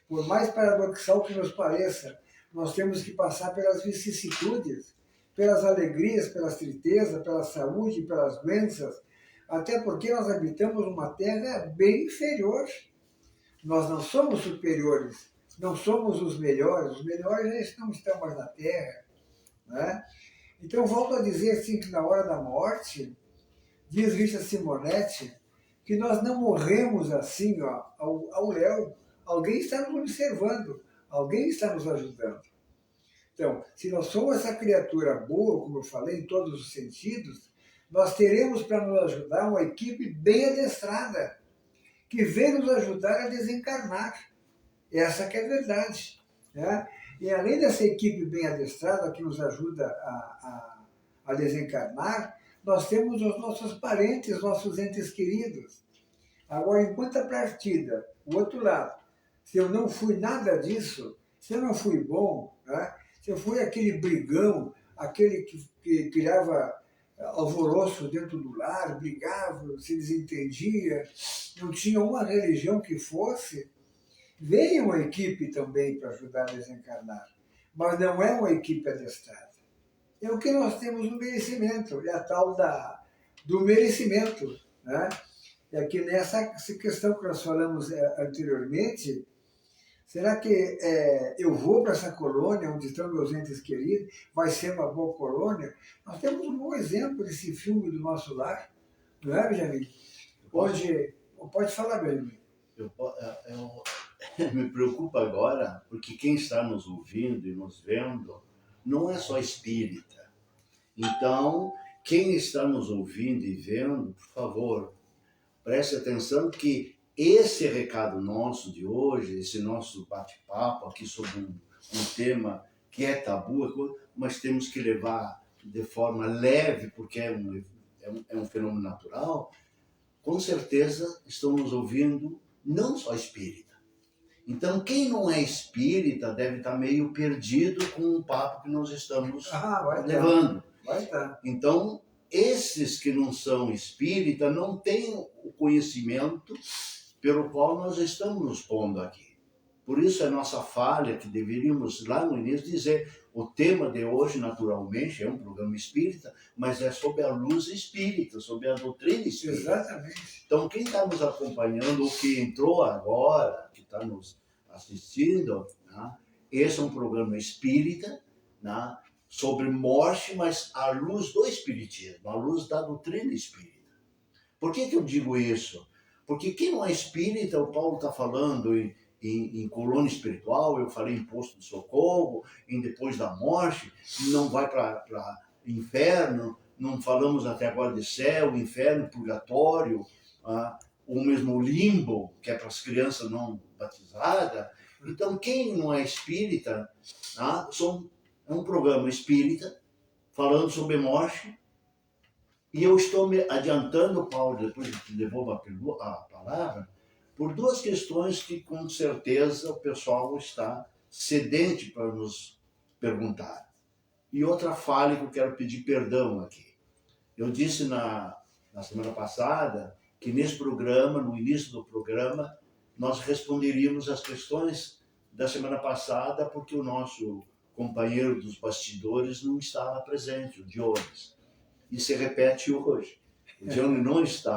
por mais paradoxal que nos pareça, nós temos que passar pelas vicissitudes, pelas alegrias, pelas tristezas, pela saúde, pelas doenças, até porque nós habitamos uma terra bem inferior. Nós não somos superiores, não somos os melhores já não estão mais na terra, né? Então, volto a dizer assim, que na hora da morte, diz Richard Simonetti, que nós não morremos assim, ó, ao léu. Alguém está nos observando, alguém está nos ajudando. Então, se nós somos essa criatura boa, como eu falei, em todos os sentidos, nós teremos para nos ajudar uma equipe bem adestrada, que vem nos ajudar a desencarnar. Essa que é a verdade. Né? E além dessa equipe bem adestrada que nos ajuda a desencarnar, nós temos os nossos parentes, nossos entes queridos. Agora, em contrapartida, o outro lado, se eu não fui nada disso, se eu não fui bom, né? Se eu fui aquele brigão, aquele que criava alvoroço dentro do lar, brigava, se desentendia, não tinha uma religião que fosse, veio uma equipe também para ajudar a desencarnar, mas não é uma equipe adestrada. É o que nós temos no merecimento, é a tal do merecimento. Né? É que nessa questão que nós falamos anteriormente, será que eu vou para essa colônia onde estão meus entes queridos? Vai ser uma boa colônia? Nós temos um bom exemplo desse filme do nosso lar, não é, Benjamin? Onde... Pode falar, Benjamin. Eu me preocupa agora, porque quem está nos ouvindo e nos vendo não é só espírita. Então, quem está nos ouvindo e vendo, por favor, preste atenção que esse recado nosso de hoje, esse nosso bate-papo aqui sobre um tema que é tabu, mas temos que levar de forma leve, porque é um fenômeno natural, com certeza estão nos ouvindo não só espírita. Então, quem não é espírita deve estar meio perdido com o papo que nós estamos levando. Vai estar. Então, esses que não são espírita não têm o conhecimento pelo qual nós estamos nos pondo aqui. Por isso é nossa falha que deveríamos, lá no início, dizer o tema de hoje, naturalmente, é um programa espírita, mas é sobre a luz espírita, sobre a doutrina espírita. Exatamente. Então, quem está nos acompanhando, ou que entrou agora, que está nos assistindo, né, esse é um programa espírita, né, sobre morte, mas à luz do espiritismo, à luz da doutrina espírita. Por que eu digo isso? Porque quem não é espírita, o Paulo está falando em colônia espiritual, eu falei em posto de socorro, em depois da morte, não vai para inferno, não falamos até agora de céu, inferno, purgatório, ou mesmo limbo, que é para as crianças não batizadas. Então, quem não é espírita, é um programa espírita, falando sobre morte, e eu estou me adiantando, Paulo, depois eu te devolvo a palavra, por duas questões que com certeza o pessoal está sedente para nos perguntar. E outra falha que eu quero pedir perdão aqui. Eu disse na semana passada que nesse programa, no início do programa, nós responderíamos as questões da semana passada porque o nosso companheiro dos bastidores não estava presente, o Dionis. E se repete hoje. O Dionis não está,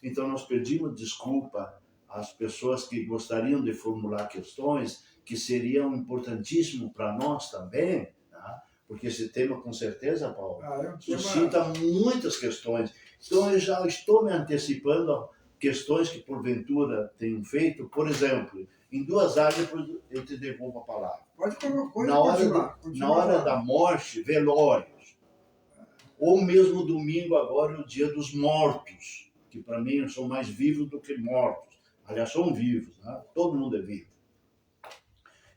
então nós pedimos desculpa às pessoas que gostariam de formular questões que seriam importantíssimo para nós também, tá? Porque esse tema, com certeza, Paulo, suscita muitas questões. Então eu já estou me antecipando a questões que porventura tenham feito. Por exemplo, em duas áreas depois eu te devolvo a palavra. Na hora da morte, velórios. Ou mesmo domingo agora, o dia dos mortos, que para mim são mais vivos do que mortos. Aliás, são vivos, né? Todo mundo é vivo.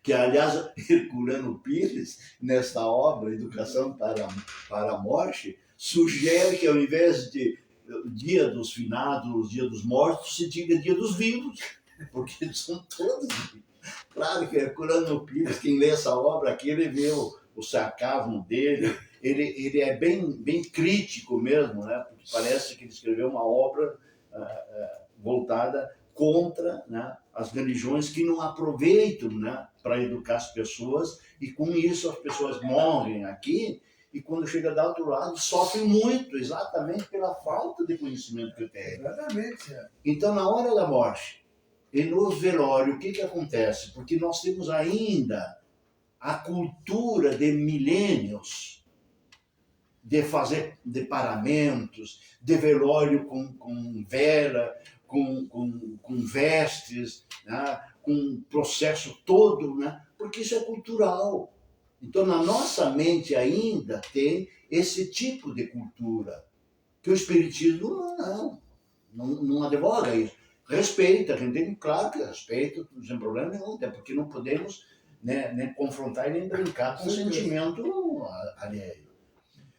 Que, aliás, Herculano Pires, nessa obra, Educação para a Morte, sugere que ao invés de dia dos finados, dia dos mortos, se diga dia dos vivos, porque eles são todos vivos. Claro que Herculano Pires, quem lê essa obra aqui, ele vê o sarcasmo dele, ele é bem crítico mesmo, né? Porque parece que ele escreveu uma obra voltada contra, né, as religiões que não aproveitam, né, para educar as pessoas, e com isso as pessoas morrem aqui e quando chega do outro lado sofrem muito, exatamente pela falta de conhecimento que tem. Exatamente. Então, na hora da morte e nos velórios, o que acontece? Porque nós temos ainda a cultura de milênios de fazer de paramentos, de velório com vela, com vestes, né? Com um processo todo, né? Porque isso é cultural. Então, na nossa mente ainda tem esse tipo de cultura. Que o Espiritismo não advoga isso. Respeita, a gente tem, claro que respeita, sem problema nenhum, até porque não podemos nem confrontar e nem brincar com o sentimento alheio.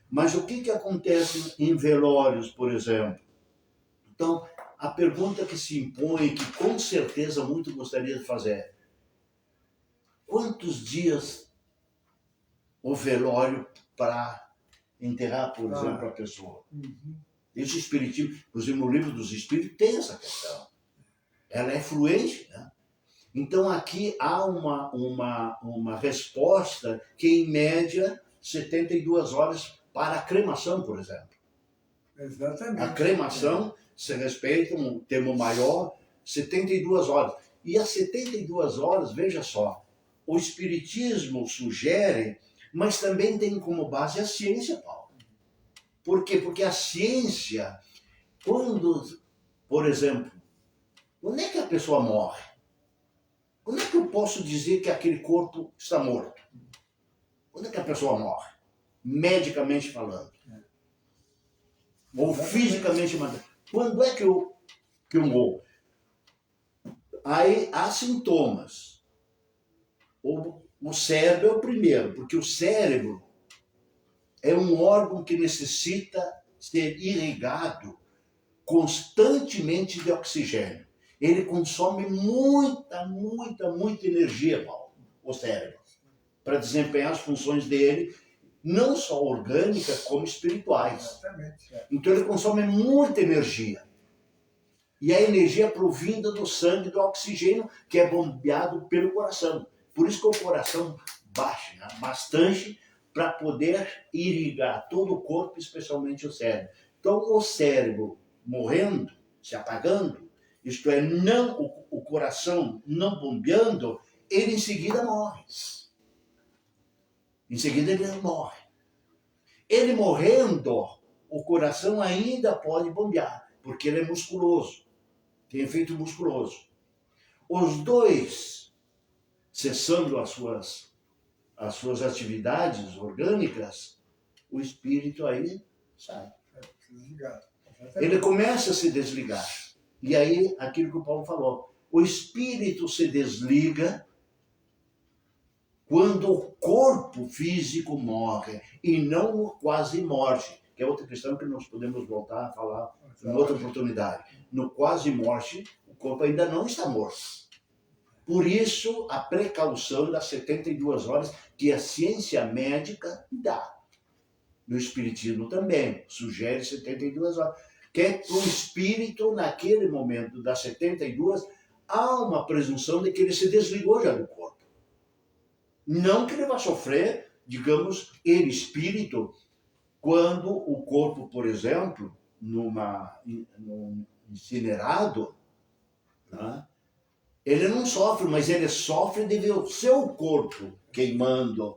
Mas o que acontece em velórios, por exemplo? Então, a pergunta que se impõe, que com certeza muito gostaria de fazer é: quantos dias o velório para enterrar, por exemplo, a pessoa? Esse Espiritismo, inclusive no Livro dos Espíritos, tem essa questão. Ela é fluente, né? Então aqui há uma resposta que, em média, 72 horas para a cremação, por exemplo. Exatamente. A cremação, se respeita um termo maior, 72 horas. E as 72 horas, veja só, o Espiritismo sugere, mas também tem como base a ciência, Paulo. Por quê? Porque a ciência, quando, por exemplo, quando é que a pessoa morre? Quando é que eu posso dizer que aquele corpo está morto? Quando é que a pessoa morre? Medicamente falando. Ou fisicamente falando. Quando é que eu morro? Aí há sintomas. O cérebro é o primeiro, porque o cérebro é um órgão que necessita ser irrigado constantemente de oxigênio. Ele consome muita energia, Paulo, o cérebro, para desempenhar as funções dele, não só orgânicas, como espirituais. Exatamente. Então ele consome muita energia. E a energia é provinda do sangue, do oxigênio, que é bombeado pelo coração. Por isso que o coração baixa, né, bastante, para poder irrigar todo o corpo, especialmente o cérebro. Então o cérebro morrendo, se apagando, isto é, o coração não bombeando, ele em seguida morre. Em seguida ele morre. Ele morrendo, o coração ainda pode bombear, porque ele é musculoso, tem efeito musculoso. Os dois, cessando as suas atividades orgânicas, o espírito aí sai. Ele começa a se desligar. E aí, aquilo que o Paulo falou, o espírito se desliga quando o corpo físico morre, e não o quase morte, que é outra questão que nós podemos voltar a falar em outra oportunidade. No quase morte, o corpo ainda não está morto. Por isso, a precaução das 72 horas que a ciência médica dá. No Espiritismo também, sugere 72 horas. Que é para o espírito, naquele momento das 72, há uma presunção de que ele se desligou já do corpo. Não que ele vá sofrer, digamos, ele, espírito, quando o corpo, por exemplo, num incinerado, né, ele não sofre, mas ele sofre de ver o seu corpo queimando.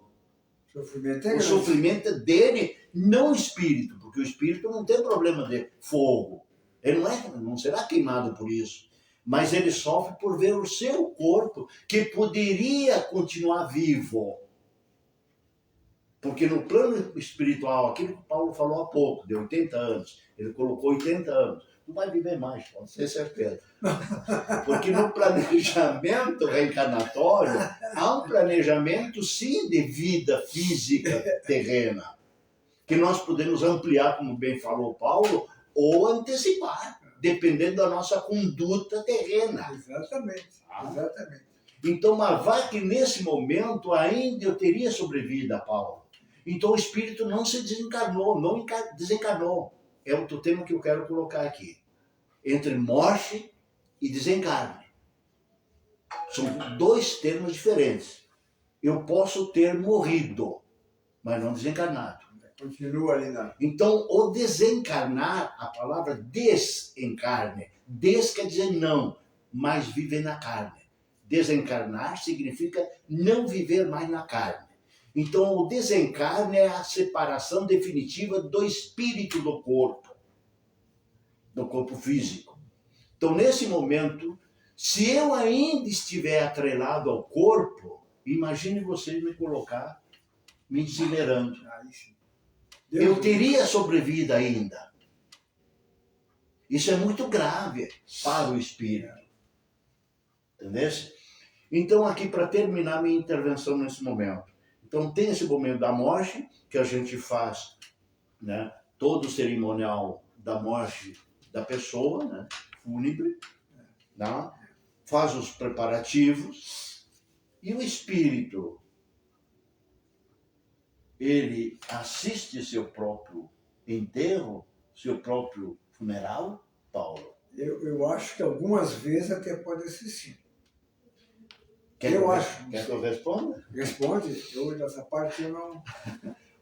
O sofrimento é dele, não o espírito, porque o espírito não tem problema de fogo. Ele não será queimado por isso. Mas ele sofre por ver o seu corpo, que poderia continuar vivo. Porque no plano espiritual, aquilo que Paulo falou há pouco, de 80 anos, ele colocou 80 anos. Não vai viver mais, pode ter certeza. Porque no planejamento reencarnatório, há um planejamento, sim, de vida física terrena, que nós podemos ampliar, como bem falou Paulo, ou antecipar, dependendo da nossa conduta terrena. Exatamente, exatamente. Então, mas vai que nesse momento ainda eu teria sobrevida, Paulo. Então o espírito não se desencarnou, não desencarnou. É outro tema que eu quero colocar aqui. Entre morte e desencarne. São dois termos diferentes. Eu posso ter morrido, mas não desencarnado. Continua ali na... Então, o desencarnar, a palavra desencarne. Des quer dizer não, mas viver na carne. Desencarnar significa não viver mais na carne. Então, o desencarne é a separação definitiva do espírito do corpo físico. Então, nesse momento, se eu ainda estiver atrelado ao corpo, imagine vocês me colocar me incinerando. Eu teria sobrevivido ainda, Isso é muito grave para o espírito. Entendeu? Então, aqui, para terminar minha intervenção nesse momento. Então, tem esse momento da morte, que a gente faz, né, todo o cerimonial da morte da pessoa, né, fúnebre, né, faz os preparativos, e o espírito, ele assiste seu próprio enterro, seu próprio funeral, Paulo? Eu acho que algumas vezes até pode assistir. Quer que eu responda? Responde, eu dessa parte eu não...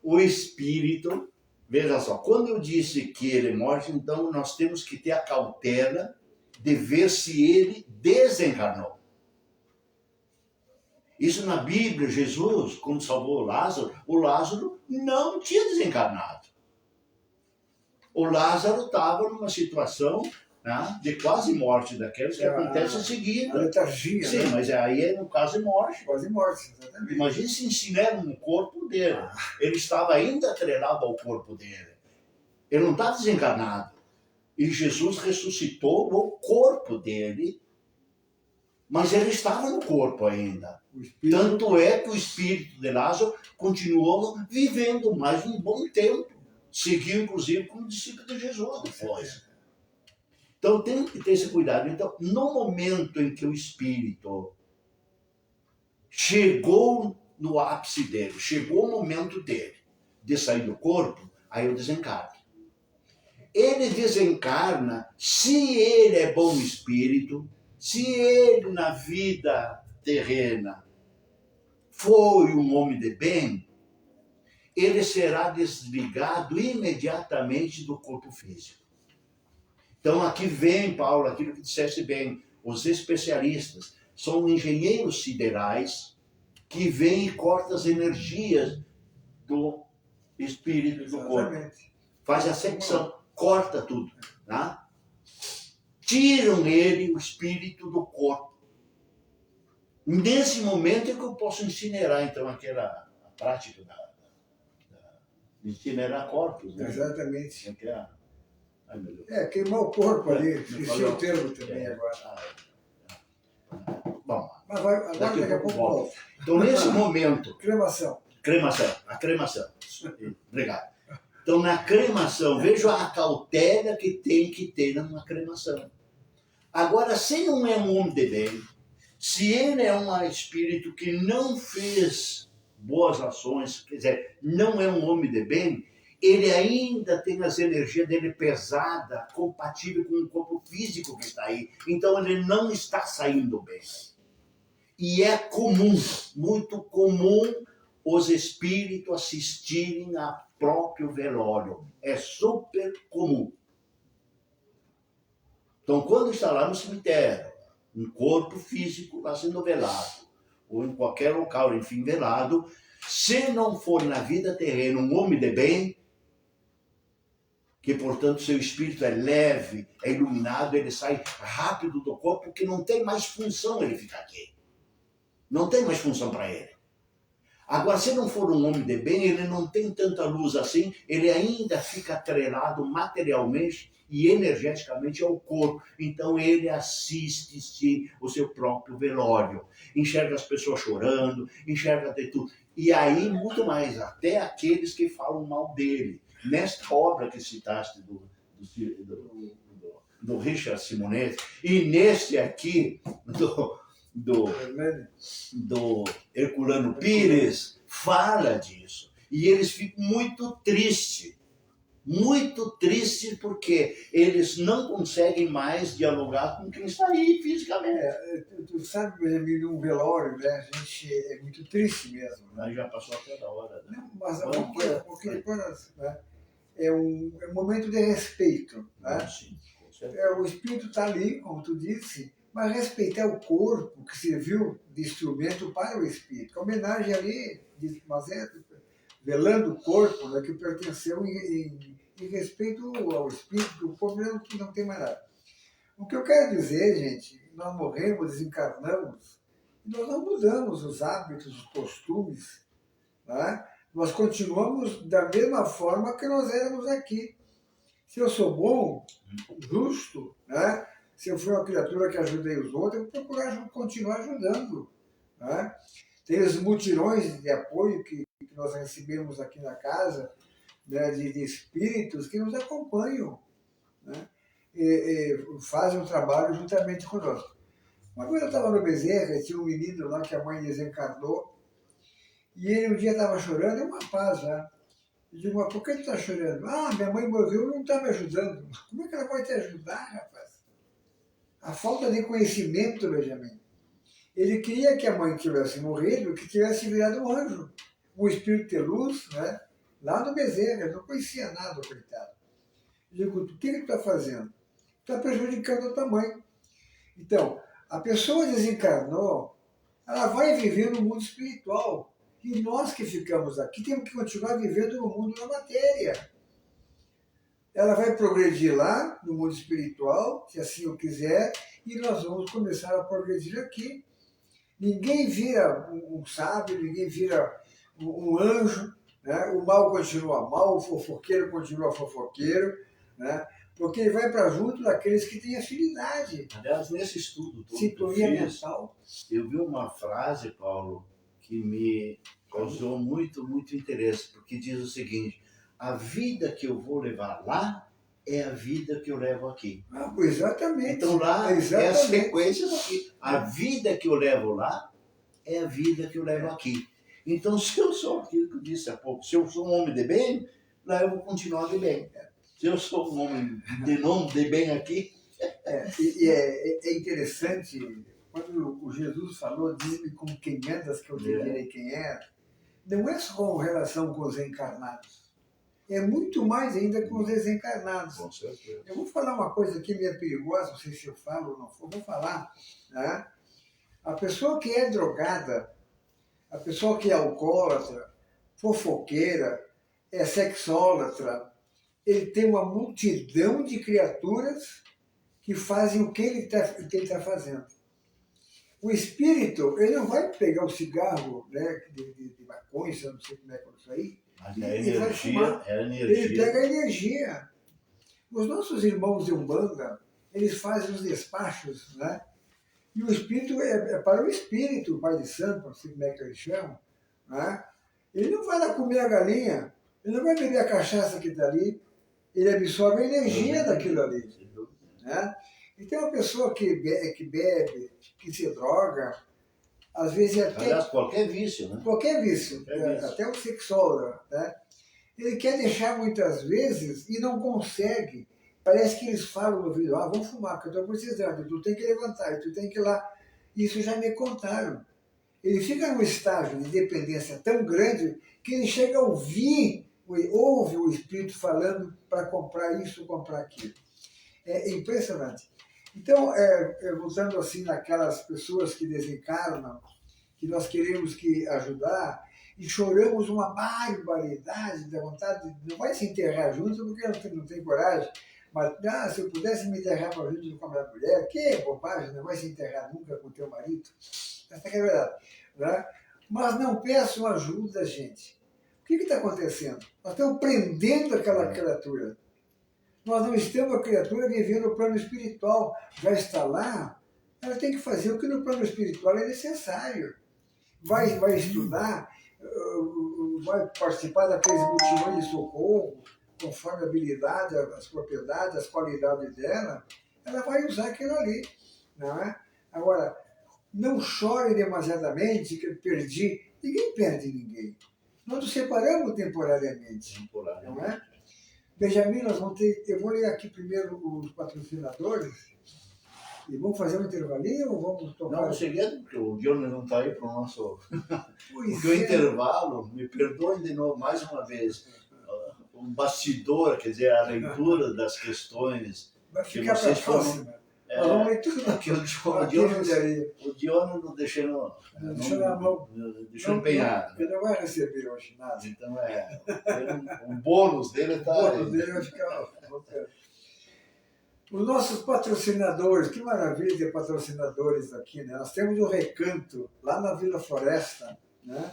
O espírito, veja só, quando eu disse que ele é morte, então nós temos que ter a cautela de ver se ele desencarnou. Isso na Bíblia, Jesus, quando salvou o Lázaro não tinha desencarnado. O Lázaro estava numa situação, né, de quase morte daqueles que acontece em seguida. A letargia, sim, né? mas aí é no caso de morte. Quase morte, exatamente. Imagina se ensinaram no corpo dele. Ele estava ainda atrelado ao corpo dele. Ele não está desencarnado. E Jesus ressuscitou o corpo dele, mas ele estava no corpo ainda. Tanto é que o espírito de Lázaro continuou vivendo mais um bom tempo. Seguiu, inclusive, como discípulo de Jesus depois. Então tem que ter esse cuidado. Então, no momento em que o espírito chegou no ápice dele, chegou o momento dele de sair do corpo, aí eu desencarno. Ele desencarna se ele é bom espírito, se ele na vida terrena foi um homem de bem, ele será desligado imediatamente do corpo físico. Então aqui vem, Paulo, aquilo que disseste bem, os especialistas são engenheiros siderais que vêm e cortam as energias do espírito do corpo. Faz a secção, corta tudo. Tá? Tiram ele, o espírito, do corpo. Nesse momento é que eu posso incinerar, então, aquela a prática de incinerar corpos. Né? Exatamente. Ai, meu Deus. Queimar o corpo ali, esqueci o termo também agora. Bom, mas daqui a pouco volta. Então, nesse momento... Cremação. A cremação. Obrigado. Então, na cremação, veja a cautela que tem que ter numa cremação. Agora, se não é um homem de bem, se ele é um espírito que não fez boas ações, quer dizer, não é um homem de bem, ele ainda tem as energias dele pesada, compatível com o corpo físico que está aí. Então, ele não está saindo bem. E é comum, muito comum, os espíritos assistirem a próprio velório. É super comum. Então, quando está lá no cemitério, um corpo físico lá sendo velado, ou em qualquer local, enfim, velado, se não for na vida terrena um homem de bem, que, portanto, seu espírito é leve, é iluminado, ele sai rápido do corpo, porque não tem mais função ele ficar aqui. Não tem mais função para ele. Agora, se não for um homem de bem, ele não tem tanta luz assim, ele ainda fica atrelado materialmente e energeticamente ao corpo. Então, ele assiste, sim, o seu próprio velório. Enxerga as pessoas chorando, enxerga de tudo. E aí, muito mais, até aqueles que falam mal dele. Nesta obra que citaste do Richard Simonetti, e neste aqui do Herculano Pires, fala disso. E eles ficam muito tristes porque eles não conseguem mais dialogar com quem está aí fisicamente. Tu sabe, Emílio, um velório, né? A gente é muito triste mesmo. Né? Aí já passou até da hora. Né? Não, mas porque depois, né? É um momento de respeito. Né? Sim, o espírito está ali, como tu disse, mas respeitar o corpo que serviu de instrumento para o espírito. A homenagem ali, mas velando o corpo, né, que pertenceu em respeito ao espírito, o corpo não tem mais nada. O que eu quero dizer, gente, nós morremos, desencarnamos, e nós não mudamos os hábitos, os costumes, né? Nós continuamos da mesma forma que nós éramos aqui. Se eu sou bom, justo, né? Se eu for uma criatura que ajudei os outros, eu vou procurar continuar ajudando. Né? Tem os mutirões de apoio que nós recebemos aqui na casa, né, de espíritos que nos acompanham, né? E fazem o trabalho juntamente conosco. Uma vez eu estava no Bezerra, tinha um menino lá que a mãe desencarnou, e ele um dia estava chorando, é uma paz já. Eu digo, mas por que tu está chorando? Ah, minha mãe morreu, não está me ajudando. Como é que ela vai te ajudar, rapaz? A falta de conhecimento, Benjamin. Ele queria que a mãe tivesse morrido, que tivesse virado um anjo, um espírito de luz, né? Lá no Bezerra, ele não conhecia nada, coitado. Eu digo, o que tu está fazendo? Está prejudicando a tua mãe. Então, a pessoa desencarnou, ela vai viver no mundo espiritual. E nós que ficamos aqui temos que continuar vivendo no mundo da matéria. Ela vai progredir lá, no mundo espiritual, se assim eu quiser, e nós vamos começar a progredir aqui. Ninguém vira um sábio, ninguém vira um anjo, né? O mal continua mal, o fofoqueiro continua fofoqueiro, né? Porque ele vai para junto daqueles que têm afinidade. Aliás, nesse estudo todo sintonia que eu fiz, mental. eu vi uma frase, Paulo, que me causou muito, muito interesse, porque diz o seguinte: a vida que eu vou levar lá é a vida que eu levo aqui. Ah, exatamente. Então lá exatamente. é a sequência daqui. A vida que eu levo lá é a vida que eu levo aqui. Então, se eu sou aquilo que eu disse há pouco, se eu sou um homem de bem, lá eu vou continuar de bem. Se eu sou um homem de não de bem aqui... É interessante, quando o Jesus falou, diz-me com quem andas que eu te direi quem é, não é só com relação com os encarnados. É muito mais ainda com os desencarnados. Com certeza. Eu vou falar uma coisa aqui meio perigosa, não sei se eu falo ou não for, vou falar. Né? A pessoa que é drogada, a pessoa que é alcoólatra, fofoqueira, é sexólatra, ele tem uma multidão de criaturas que fazem o que ele está fazendo. O espírito, ele não vai pegar o cigarro, né, de maconha, eu não sei como é que é isso aí, ele vai fumar. Ele pega a energia. Os nossos irmãos de Umbanda, eles fazem os despachos, né? E o espírito é para o espírito, o pai de santo, não sei como é que eles chamam, né? Ele não vai lá comer a galinha, ele não vai beber a cachaça que está ali, ele absorve a energia daquilo ali. Né? Então, a pessoa que bebe, que se droga, às vezes até... Aliás, qualquer vício, né? Qualquer vício, até o sexólogo, né? Ele quer deixar muitas vezes e não consegue. Parece que eles falam no vídeo, vamos fumar, porque eu estou precisando, tu tem que levantar, tu tem que ir lá. Isso já me contaram. Ele fica num estágio de dependência tão grande que ele chega a ouve o espírito falando para comprar isso, comprar aquilo. É impressionante. Então, voltando assim naquelas pessoas que desencarnam, que nós queremos ajudar, e choramos uma barbaridade da vontade de não vai se enterrar junto, porque não tem coragem, mas se eu pudesse me enterrar para junto com a minha mulher, que bobagem, não vai se enterrar nunca com o teu marido. Essa é a verdade. Né? Mas não peçam ajuda, gente. O que está acontecendo? Nós estamos prendendo aquela criatura. Nós não estamos a criatura vivendo no plano espiritual. Já está lá, ela tem que fazer o que no plano espiritual é necessário. Vai estudar, vai participar daqueles mutirões de socorro, conforme a habilidade, as propriedades, as qualidades dela, ela vai usar aquilo ali. Não é? Agora, não chore demasiadamente que eu perdi. Ninguém perde ninguém. Nós nos separamos temporariamente. Não é? Benjamin, eu vou ler aqui primeiro os patrocinadores e vamos fazer um intervalinho ou vamos tocar? Não, segredo, porque o Johnny não está aí para o nosso... Porque o intervalo, me perdoem de novo, mais uma vez, o bastidor, quer dizer, a leitura das questões vai ficar para a próxima. Vamos ler tudo aqui. O Johnny não deixou na mão. Deixou empenhar. Ele não vai receber hoje nada. Então o bônus dele está aí. O bônus dele vai ficar... Os nossos patrocinadores, que maravilha ter patrocinadores aqui, né? Nós temos o Recanto, lá na Vila Floresta, né?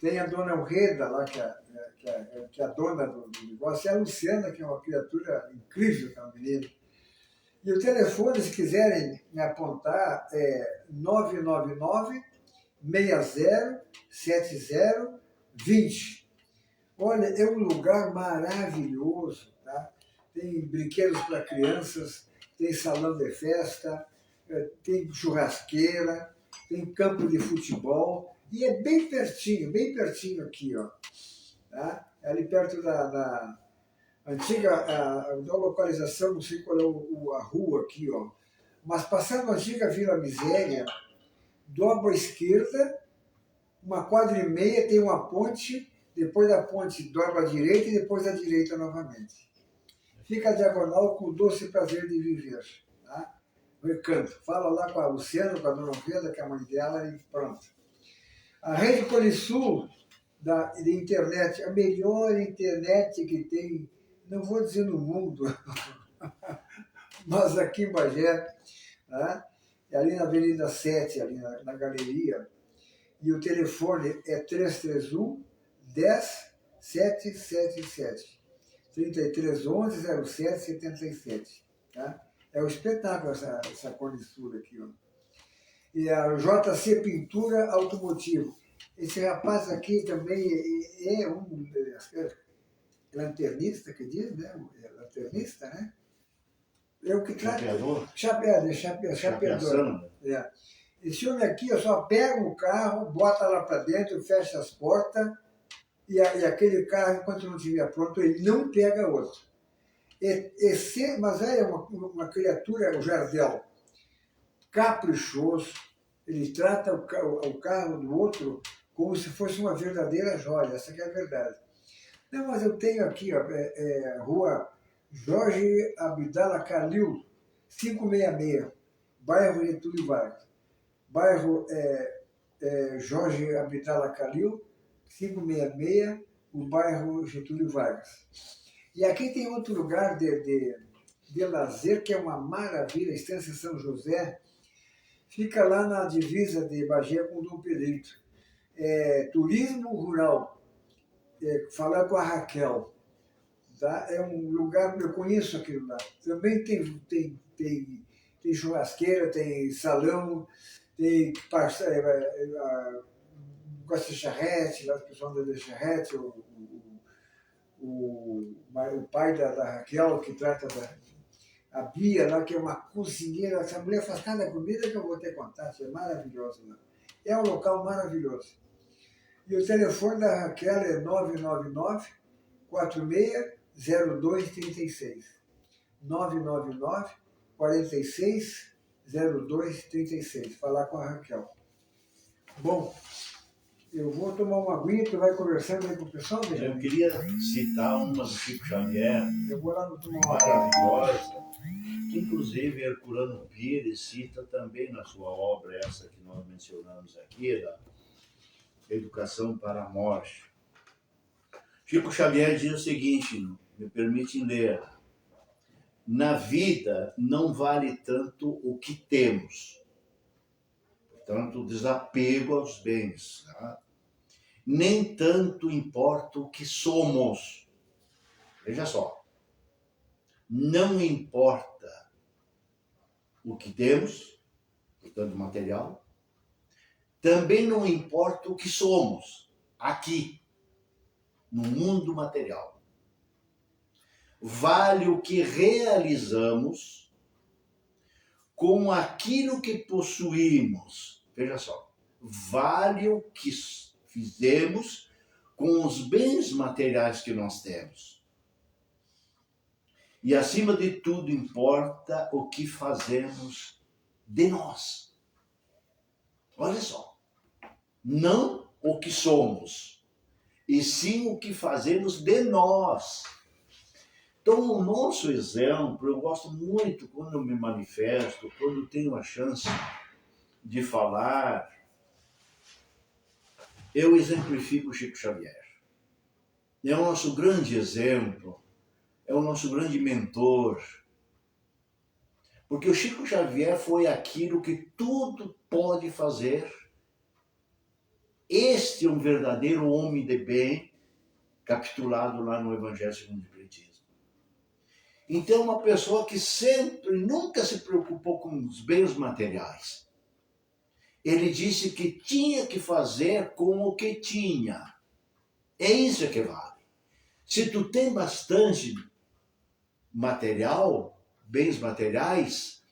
Tem a dona Urreda lá, que é a dona do negócio, e a Luciana, que é uma criatura incrível, que é uma menina. E o telefone, se quiserem me apontar, é 999-6070-20. Olha, é um lugar maravilhoso, tá? Tem brinquedos para crianças, tem salão de festa, tem churrasqueira, tem campo de futebol, e é bem pertinho aqui, ó. Tá? É ali perto da antiga da localização, não sei qual é a rua aqui, ó. Mas passando a antiga Vila Miséria, dobra à esquerda, uma quadra e meia, tem uma ponte, depois da ponte dobra à direita e depois à direita novamente. Fica a diagonal com o doce prazer de viver. Tá? Recanto. Fala lá com a Luciana, com a dona Venda, que é a mãe dela, e pronto. A Rede Colisul de internet, a melhor internet que tem, não vou dizer no mundo, mas aqui em Bagé, tá? É ali na Avenida 7, ali na galeria, e o telefone é 331 10 777. 3311 0777. Tá? É um espetáculo essa Colisul aqui. Ó. E a JC Pintura Automotivo. Esse rapaz aqui também é um lanternista, que diz, né? É lanternista, né? É o que trata. Chapeador. É. Esse homem aqui, eu só pego o carro, bota lá para dentro, fecha as portas, e aquele carro, enquanto não estiver pronto, ele não pega outro. Mas é uma criatura, o Jardel, caprichoso. Ele trata o carro do outro como se fosse uma verdadeira joia. Essa que é a verdade. Não, mas eu tenho aqui, ó, rua Jorge Abdala Calil, 566, bairro Getúlio Vargas. Bairro Jorge Abdala Calil, 566, o bairro Getúlio Vargas. E aqui tem outro lugar de lazer que é uma maravilha, Estância São José, fica lá na divisa de Bagé com Dom Pedrito. Turismo rural, falar com a Raquel. Tá? É um lugar, eu conheço aquilo lá. Também tem churrasqueira, tem salão, tem gosta de charrete, lá o pessoal anda de charrete, o pai da Raquel, que trata a Bia, lá, que é uma cozinheira. Essa mulher faz cada comida que eu vou ter contato, é maravilhosa. Lá. É um local maravilhoso. E o telefone da Raquel é 999-460236. 999-460236. Falar com a Raquel. Bom, eu vou tomar uma aguinha, tu vai conversando aí com o pessoal, Eu queria citar uma do Chico Xavier, eu vou lá tomar uma maravilhosa, que inclusive Herculano Pires cita também na sua obra, essa que nós mencionamos aqui, da Educação para a Morte. Chico Xavier diz o seguinte, me permite ler: na vida não vale tanto o que temos, portanto, o desapego aos bens, tá? Nem tanto importa o que somos. Veja só, não importa o que temos, portanto, material, também não importa o que somos, aqui, no mundo material. Vale o que realizamos com aquilo que possuímos. Veja só, vale o que fizemos com os bens materiais que nós temos. E acima de tudo importa o que fazemos de nós. Olha só, não o que somos, e sim o que fazemos de nós. Então, o nosso exemplo, eu gosto muito quando eu me manifesto, quando tenho a chance de falar, eu exemplifico o Chico Xavier. É o nosso grande exemplo, é o nosso grande mentor. Porque o Chico Xavier foi aquilo que tudo pode fazer Este é um verdadeiro homem de bem, capitulado lá no Evangelho segundo o Espiritismo. Então, uma pessoa que nunca se preocupou com os bens materiais. Ele disse que tinha que fazer com o que tinha. É isso que vale. Se tu tem bastante material, bens materiais,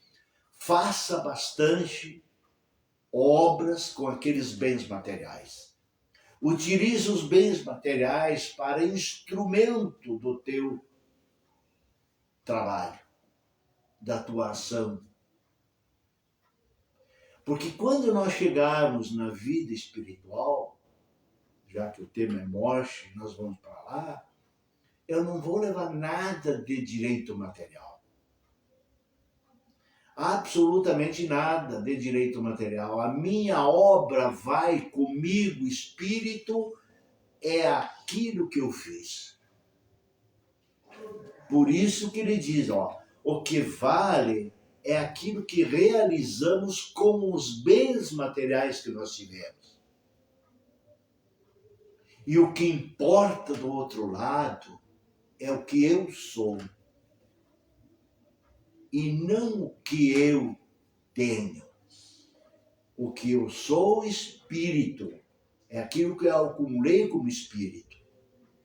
faça bastante obras com aqueles bens materiais. Utilize os bens materiais para instrumento do teu trabalho, da tua ação. Porque quando nós chegarmos na vida espiritual, já que o tema é morte, nós vamos para lá, eu não vou levar nada de direito material. Absolutamente nada de direito material. A minha obra vai comigo, espírito, é aquilo que eu fiz. Por isso que ele diz, o que vale é aquilo que realizamos com os bens materiais que nós tivemos. E o que importa do outro lado é o que eu sou. E não o que eu tenho. O que eu sou, espírito, é aquilo que eu acumulei como espírito.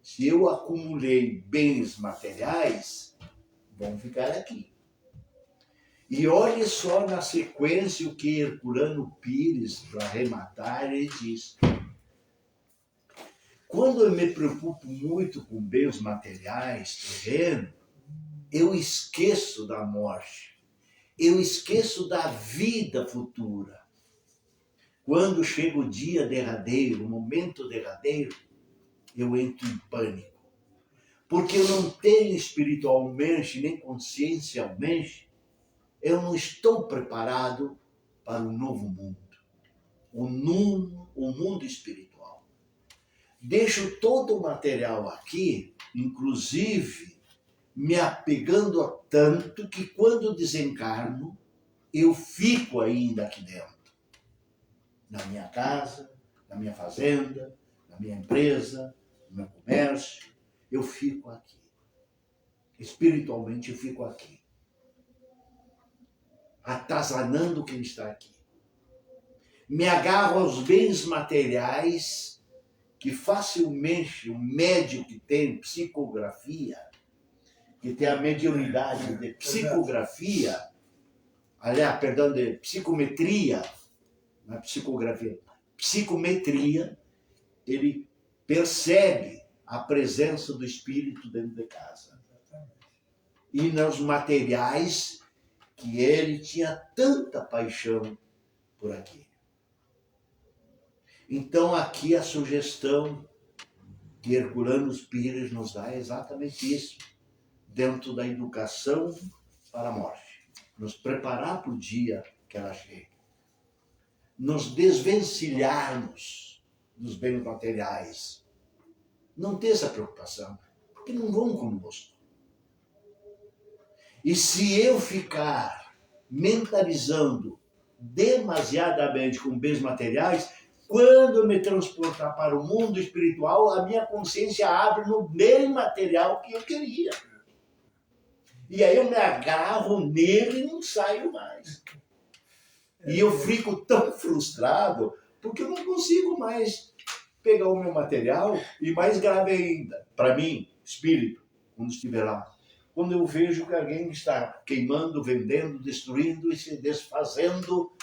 Se eu acumulei bens materiais, vão ficar aqui. E olhe só na sequência o que Herculano Pires, para arrematar, ele diz. Quando eu me preocupo muito com bens materiais, terreno, eu esqueço da morte. Eu esqueço da vida futura. Quando chega o dia derradeiro, o momento derradeiro, eu entro em pânico. Porque eu não tenho espiritualmente, nem consciencialmente, eu não estou preparado para um novo mundo. O mundo espiritual. Deixo todo o material aqui, inclusive me apegando a tanto que quando desencarno, eu fico ainda aqui dentro. Na minha casa, na minha fazenda, na minha empresa, no meu comércio, eu fico aqui. Espiritualmente eu fico aqui. Atazanando quem está aqui. Me agarro aos bens materiais que facilmente o médium que tem psicografia, que tem a mediunidade de psicografia, aliás, perdão, de psicometria, na psicografia, psicometria, ele percebe a presença do espírito dentro de casa. E nos materiais que ele tinha tanta paixão por aqui. Então aqui a sugestão que Herculano Pires nos dá é exatamente isso, dentro da educação para a morte. Nos preparar para o dia que ela chegue. Nos desvencilharmos dos bens materiais. Não ter essa preocupação, porque não vão conosco. E se eu ficar mentalizando demasiadamente com bens materiais, quando eu me transportar para o mundo espiritual, a minha consciência abre no bem material que eu queria. E aí eu me agarro nele e não saio mais. E eu fico tão frustrado, porque eu não consigo mais pegar o meu material, e mais grave ainda, para mim, espírito, quando estiver lá. Quando eu vejo que alguém está queimando, vendendo, destruindo e se desfazendo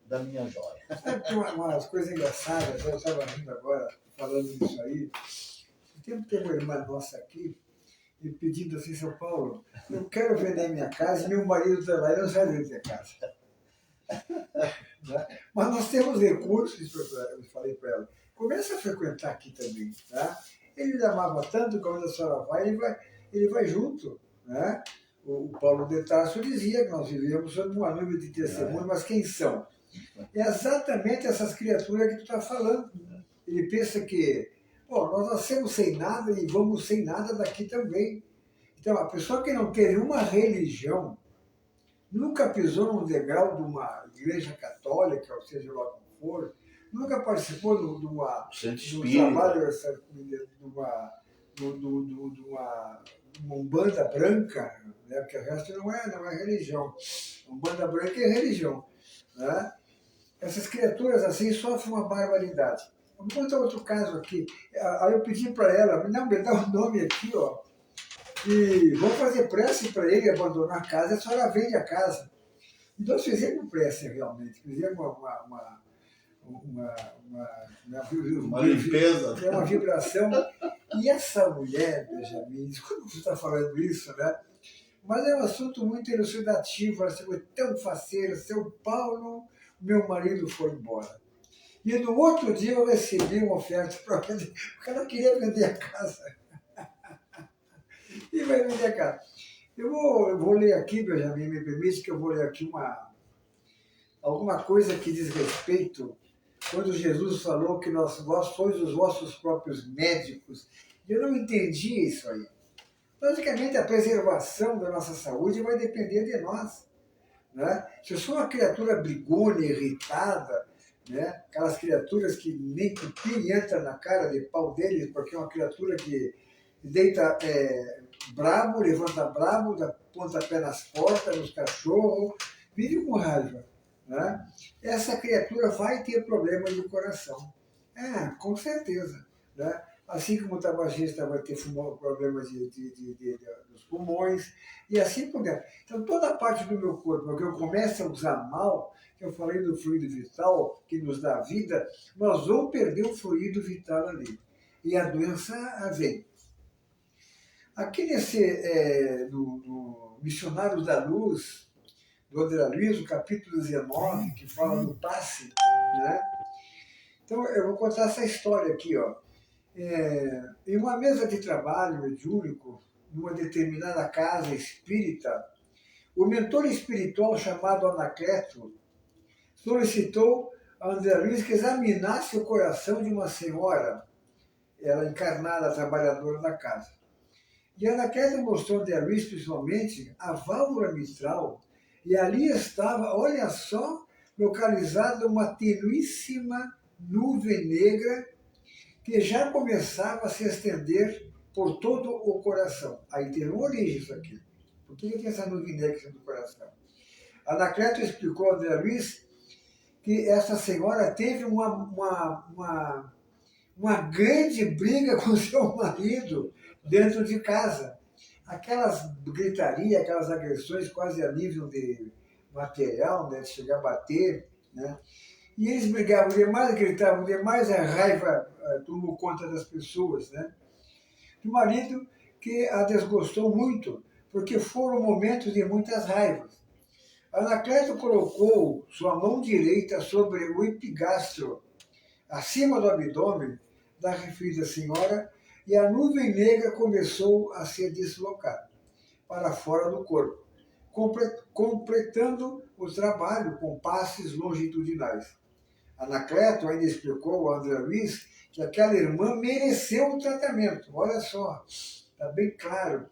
da minha joia. Sabe umas coisas engraçadas, eu estava rindo agora, falando disso aí. Tem uma irmã nossa aqui, e pedindo assim, São Paulo, eu quero vender minha casa e meu marido está lá e não sai dentro da casa. Mas nós temos recursos, eu falei para ela, começa a frequentar aqui também. Tá? Ele lhe amava tanto, quando a senhora vai, ele vai junto. Né? O Paulo de Tarso dizia que nós vivíamos sob uma nuvem de testemunhos, mas quem são? É exatamente essas criaturas que tu está falando. Ele pensa que nós nascemos sem nada e vamos sem nada daqui também. Então, a pessoa que não tem nenhuma religião, nunca pisou num degrau de uma igreja católica, ou seja lá como for, Nunca participou de Centro um Espírita. trabalho, de uma Umbanda branca, né? Porque o resto não é religião. Umbanda branca é religião. Né? Essas criaturas assim sofrem uma barbaridade. Vou contar outro caso aqui. Aí eu pedi para ela, não, me dá o nome aqui, ó, e vamos fazer prece para ele abandonar a casa, a senhora vende a casa. E nós fizemos prece realmente, fizemos Uma limpeza. uma vibração. E essa mulher, Benjamin, desculpa você estar falando isso, né? Mas é um assunto muito elucidativo. Ela foi tão faceira. Seu Paulo, meu marido foi embora. E no outro dia eu recebi uma oferta para vender. O cara queria vender a casa. E vai vender a casa. Eu vou ler aqui, Benjamin, me permite que eu vou ler aqui alguma coisa que diz respeito quando Jesus falou que vós sois os vossos próprios médicos. Eu não entendi isso aí. Logicamente, a preservação da nossa saúde vai depender de nós. Né? Se eu sou uma criatura brigona, irritada, né? Aquelas criaturas que nem cupim entra na cara de pau deles, porque é uma criatura que deita brabo, levanta brabo, dá pontapé nas portas, nos cachorros, vive com raiva. Né? Essa criatura vai ter problemas de coração. Com certeza. Né? Assim como o tabagista vai ter problemas dos pulmões, e assim por diante. Então, toda a parte do meu corpo que eu começo a usar mal, que eu falei do fluido vital, que nos dá vida, nós vamos perder o fluido vital ali. E a doença vem. Aqui no Missionários da Luz, do André Luiz, o capítulo 19, que fala do passe, né? Então, eu vou contar essa história aqui, ó. Em uma mesa de trabalho mediúnico, numa determinada casa espírita, o mentor espiritual chamado Anacleto solicitou a André Luiz que examinasse o coração de uma senhora, ela encarnada, trabalhadora da casa. E Anacleto mostrou a André Luiz, principalmente, a válvula mitral, e ali estava, olha só, localizada uma tenuíssima nuvem negra que já começava a se estender por todo o coração. Aí tem uma origem isso aqui. Por que tem essa nuvem negra do coração? Anacleto explicou a André Luiz que essa senhora teve uma grande briga com seu marido dentro de casa. Aquelas gritarias, aquelas agressões quase a nível de material, né, de chegar a bater, né? E eles brigavam demais, gritavam demais, a raiva tomou conta das pessoas, né? O marido que a desgostou muito, porque foram momentos de muitas raivas. Anacleto colocou sua mão direita sobre o epigastro, acima do abdômen da referida senhora, e a nuvem negra começou a se deslocar para fora do corpo, completando o trabalho com passes longitudinais. Anacleto ainda explicou a André Luiz que aquela irmã mereceu o tratamento. Olha só, está bem claro.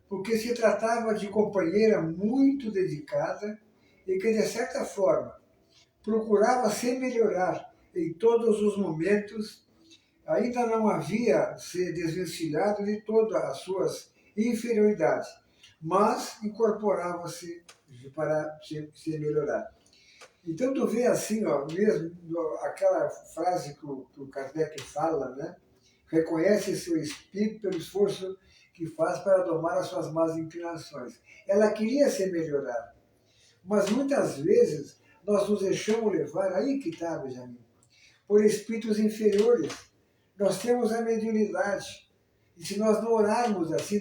Porque se tratava de companheira muito dedicada e que, de certa forma, procurava se melhorar em todos os momentos, ainda não havia se desvencilhado de todas as suas inferioridades, mas incorporava-se para se melhorar. Então tu vê assim, ó, mesmo aquela frase que o Kardec fala, né? Reconhece seu espírito pelo esforço que faz para domar as suas más inclinações. Ela queria se melhorar, mas muitas vezes nós nos deixamos levar, aí que está, Benjamin, por espíritos inferiores. Nós temos a mediunidade. E se nós não orarmos assim,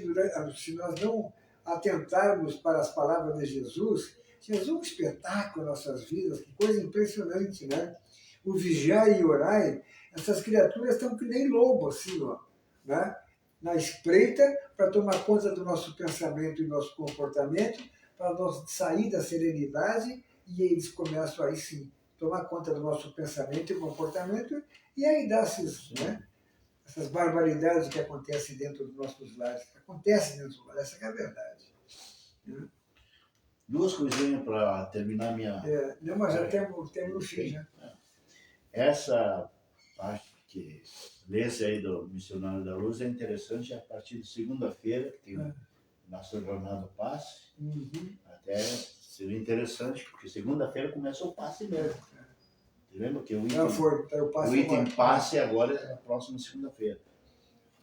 se nós não atentarmos para as palavras de Jesus, Jesus é um espetáculo em nossas vidas, que coisa impressionante, né? O vigiar e orar, essas criaturas estão que nem lobo, assim, ó, né? Na espreita, para tomar conta do nosso pensamento e nosso comportamento, para nós sair da serenidade, e eles começam aí sim, tomar conta do nosso pensamento e comportamento, e aí dá essas barbaridades que acontecem dentro dos nossos lares. Acontece dentro dos lares, essa que é a verdade. Né? Duas coisinhas para terminar minha... Não, mas já temos no fim, né? essa parte que lesse aí do Missionário da Luz é interessante a partir de segunda-feira, que tem nossa jornada do passe. Até seria interessante, porque segunda-feira começa o passe mesmo. Você lembra que o item passe agora é a próxima segunda-feira.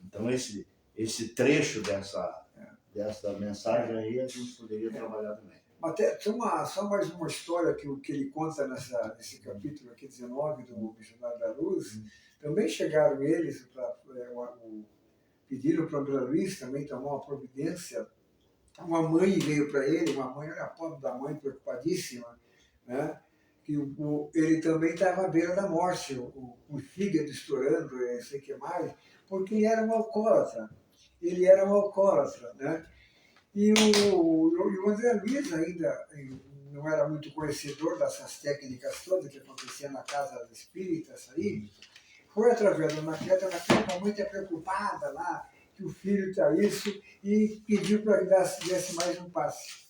Então esse trecho dessa mensagem aí a gente poderia trabalhar também. Até, só mais uma história que ele conta nesse capítulo aqui 19 do Missionário da Luz. Também chegaram eles, pediram para o André Luiz também tomar uma providência. Uma mãe veio para ele, uma mãe, olha a pobre da mãe, preocupadíssima, né? Que ele também estava à beira da morte, o fígado estourando, não sei o que mais, porque ele era um alcoólatra. Ele era um alcoólatra, né? E o André Luiz ainda não era muito conhecedor dessas técnicas todas que aconteciam na casa espíritas aí. Foi através da Anacleto, a mãe está preocupada lá, que o filho está isso, e pediu para que desse mais um passe.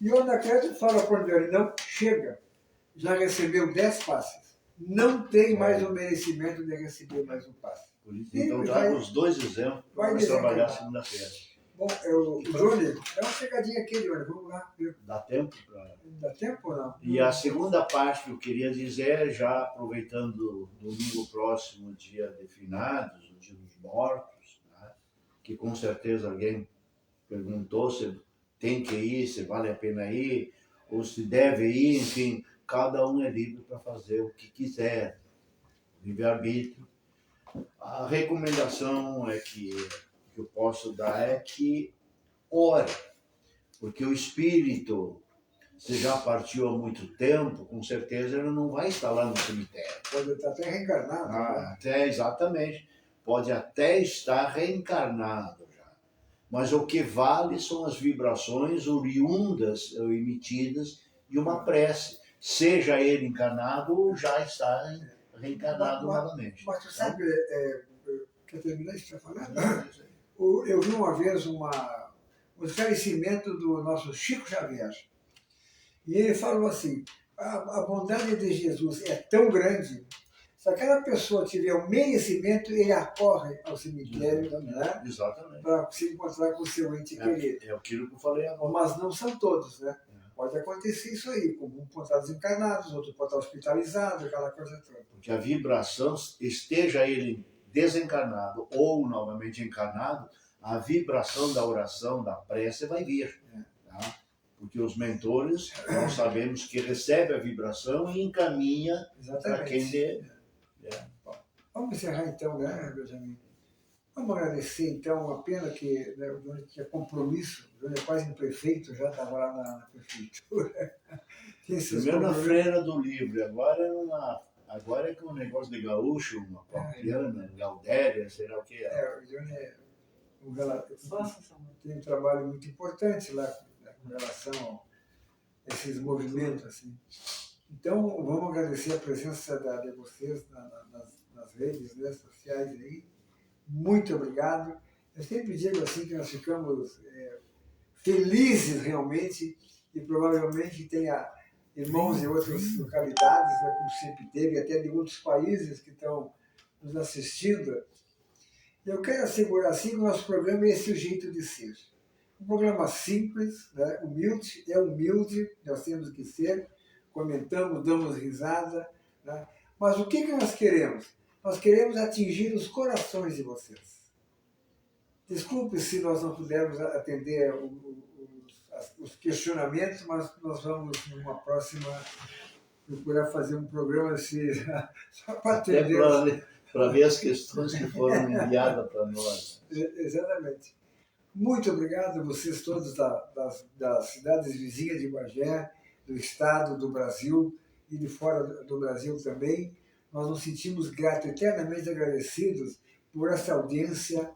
E o Anacleto fala para o André, não, chega, já recebeu 10 passes. Não tem mais o merecimento de receber mais um passe. Por isso, então, traga os dois exemplos para trabalhar segunda-feira. Bom, Johnny, dá uma chegadinha aqui, Johnny, vamos lá. Dá tempo? Dá tempo ou não? E a segunda parte que eu queria dizer, já aproveitando domingo próximo, dia de finados, o dia dos mortos, né? Que com certeza alguém perguntou se tem que ir, se vale a pena ir, ou se deve ir, enfim, cada um é livre para fazer o que quiser, livre-arbítrio. A recomendação que eu posso dar é que ore, porque o espírito, se já partiu há muito tempo, com certeza ele não vai estar lá no cemitério. Pode estar até reencarnado. Exatamente. Pode até estar reencarnado já. Mas o que vale são as vibrações oriundas ou emitidas de uma prece. Seja ele encarnado ou já está reencarnado novamente. Mas tu sabe, quer terminar isso que você está falando? Eu vi uma vez um esclarecimento do nosso Chico Xavier. E ele falou assim, a bondade de Jesus é tão grande, se aquela pessoa tiver o merecimento, ele acorre ao cemitério, né? Exatamente. Para se encontrar com o seu ente querido. É aquilo que eu falei agora. Mas não são todos, né? Pode acontecer isso aí, como um pode estar desencarnado, outro pode estar hospitalizado, aquela coisa toda. Porque a vibração, esteja ele desencarnado ou novamente encarnado, a vibração da oração, da prece vai vir. Tá? Porque os mentores, nós sabemos que recebe a vibração e encaminha para quem dê. Vamos encerrar então, né, Benjamin? Vamos agradecer então, uma pena que o Johnny tinha compromisso, o Johnny é quase um prefeito, já estava lá na prefeitura. Primeiro na Feira do Livro, agora é com um negócio de gaúcho, uma papiana, Gaudéria, sei lá o que é. O Johnny tem um trabalho muito importante lá, com relação a esses movimentos. Assim. Então, vamos agradecer a presença de vocês nas redes, né, sociais aí. Muito obrigado. Eu sempre digo assim que nós ficamos felizes realmente e provavelmente tenha irmãos de outras localidades, né, como sempre teve, até de outros países que estão nos assistindo. Eu quero assegurar assim que o nosso programa é esse o jeito de ser. Um programa simples, né, humilde, nós temos que ser, comentamos, damos risada, né? Mas o que nós queremos? Nós queremos atingir os corações de vocês. Desculpe se nós não pudermos atender os questionamentos, mas nós vamos, numa próxima, procurar fazer um programa assim, só para atender. Para ver as questões que foram enviadas para nós. Exatamente. Muito obrigado a vocês todos das cidades vizinhas de Bagé, do estado, do Brasil e de fora do Brasil também. Nós nos sentimos gratos, eternamente agradecidos por essa audiência,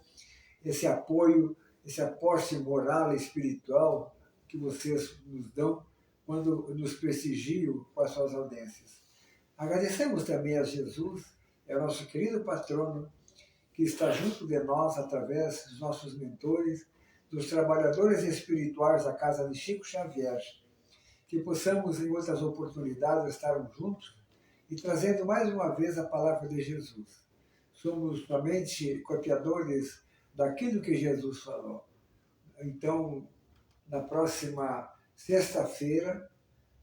esse apoio, esse aporte moral e espiritual que vocês nos dão quando nos prestigiam com as suas audiências. Agradecemos também a Jesus, é o nosso querido patrono, que está junto de nós através dos nossos mentores, dos trabalhadores espirituais da Casa de Chico Xavier, que possamos, em outras oportunidades, estarmos juntos e trazendo mais uma vez a palavra de Jesus. Somos somente copiadores daquilo que Jesus falou. Então, na próxima sexta-feira,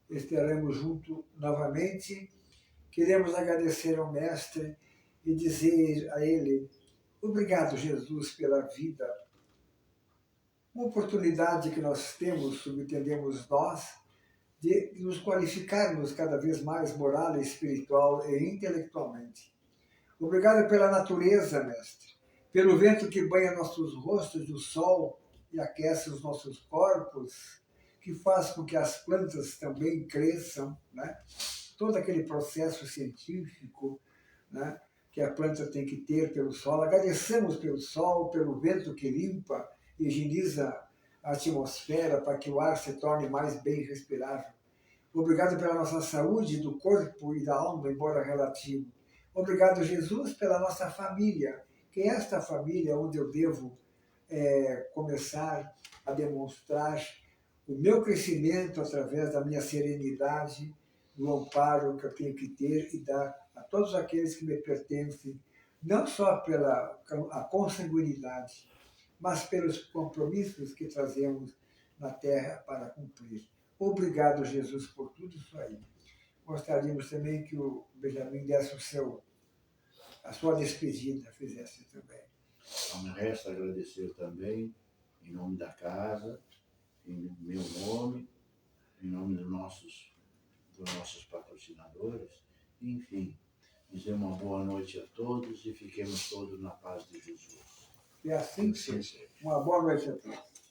estaremos juntos novamente. Queremos agradecer ao Mestre e dizer a Ele: obrigado, Jesus, pela vida. Uma oportunidade que nós temos, subentendemos nós, de nos qualificarmos cada vez mais moral, espiritual e intelectualmente. Obrigado pela natureza, Mestre, pelo vento que banha nossos rostos do sol e aquece os nossos corpos, que faz com que as plantas também cresçam, né? Todo aquele processo científico, né, que a planta tem que ter pelo sol. Agradecemos pelo sol, pelo vento que limpa e higieniza a atmosfera para que o ar se torne mais bem respirável. Obrigado pela nossa saúde do corpo e da alma, embora relativo. Obrigado, Jesus, pela nossa família, que é esta família onde eu devo começar a demonstrar o meu crescimento através da minha serenidade, do amparo que eu tenho que ter e dar a todos aqueles que me pertencem, não só pela a consanguinidade, mas pelos compromissos que trazemos na terra para cumprir. Obrigado, Jesus, por tudo isso aí. Gostaríamos também que o Benjamin desse a sua despedida, fizesse também. Então, me resta agradecer também, em nome da casa, em meu nome, em nome dos nossos patrocinadores, enfim, dizer uma boa noite a todos e fiquemos todos na paz de Jesus. E assim seja. Uma boa noite a todos.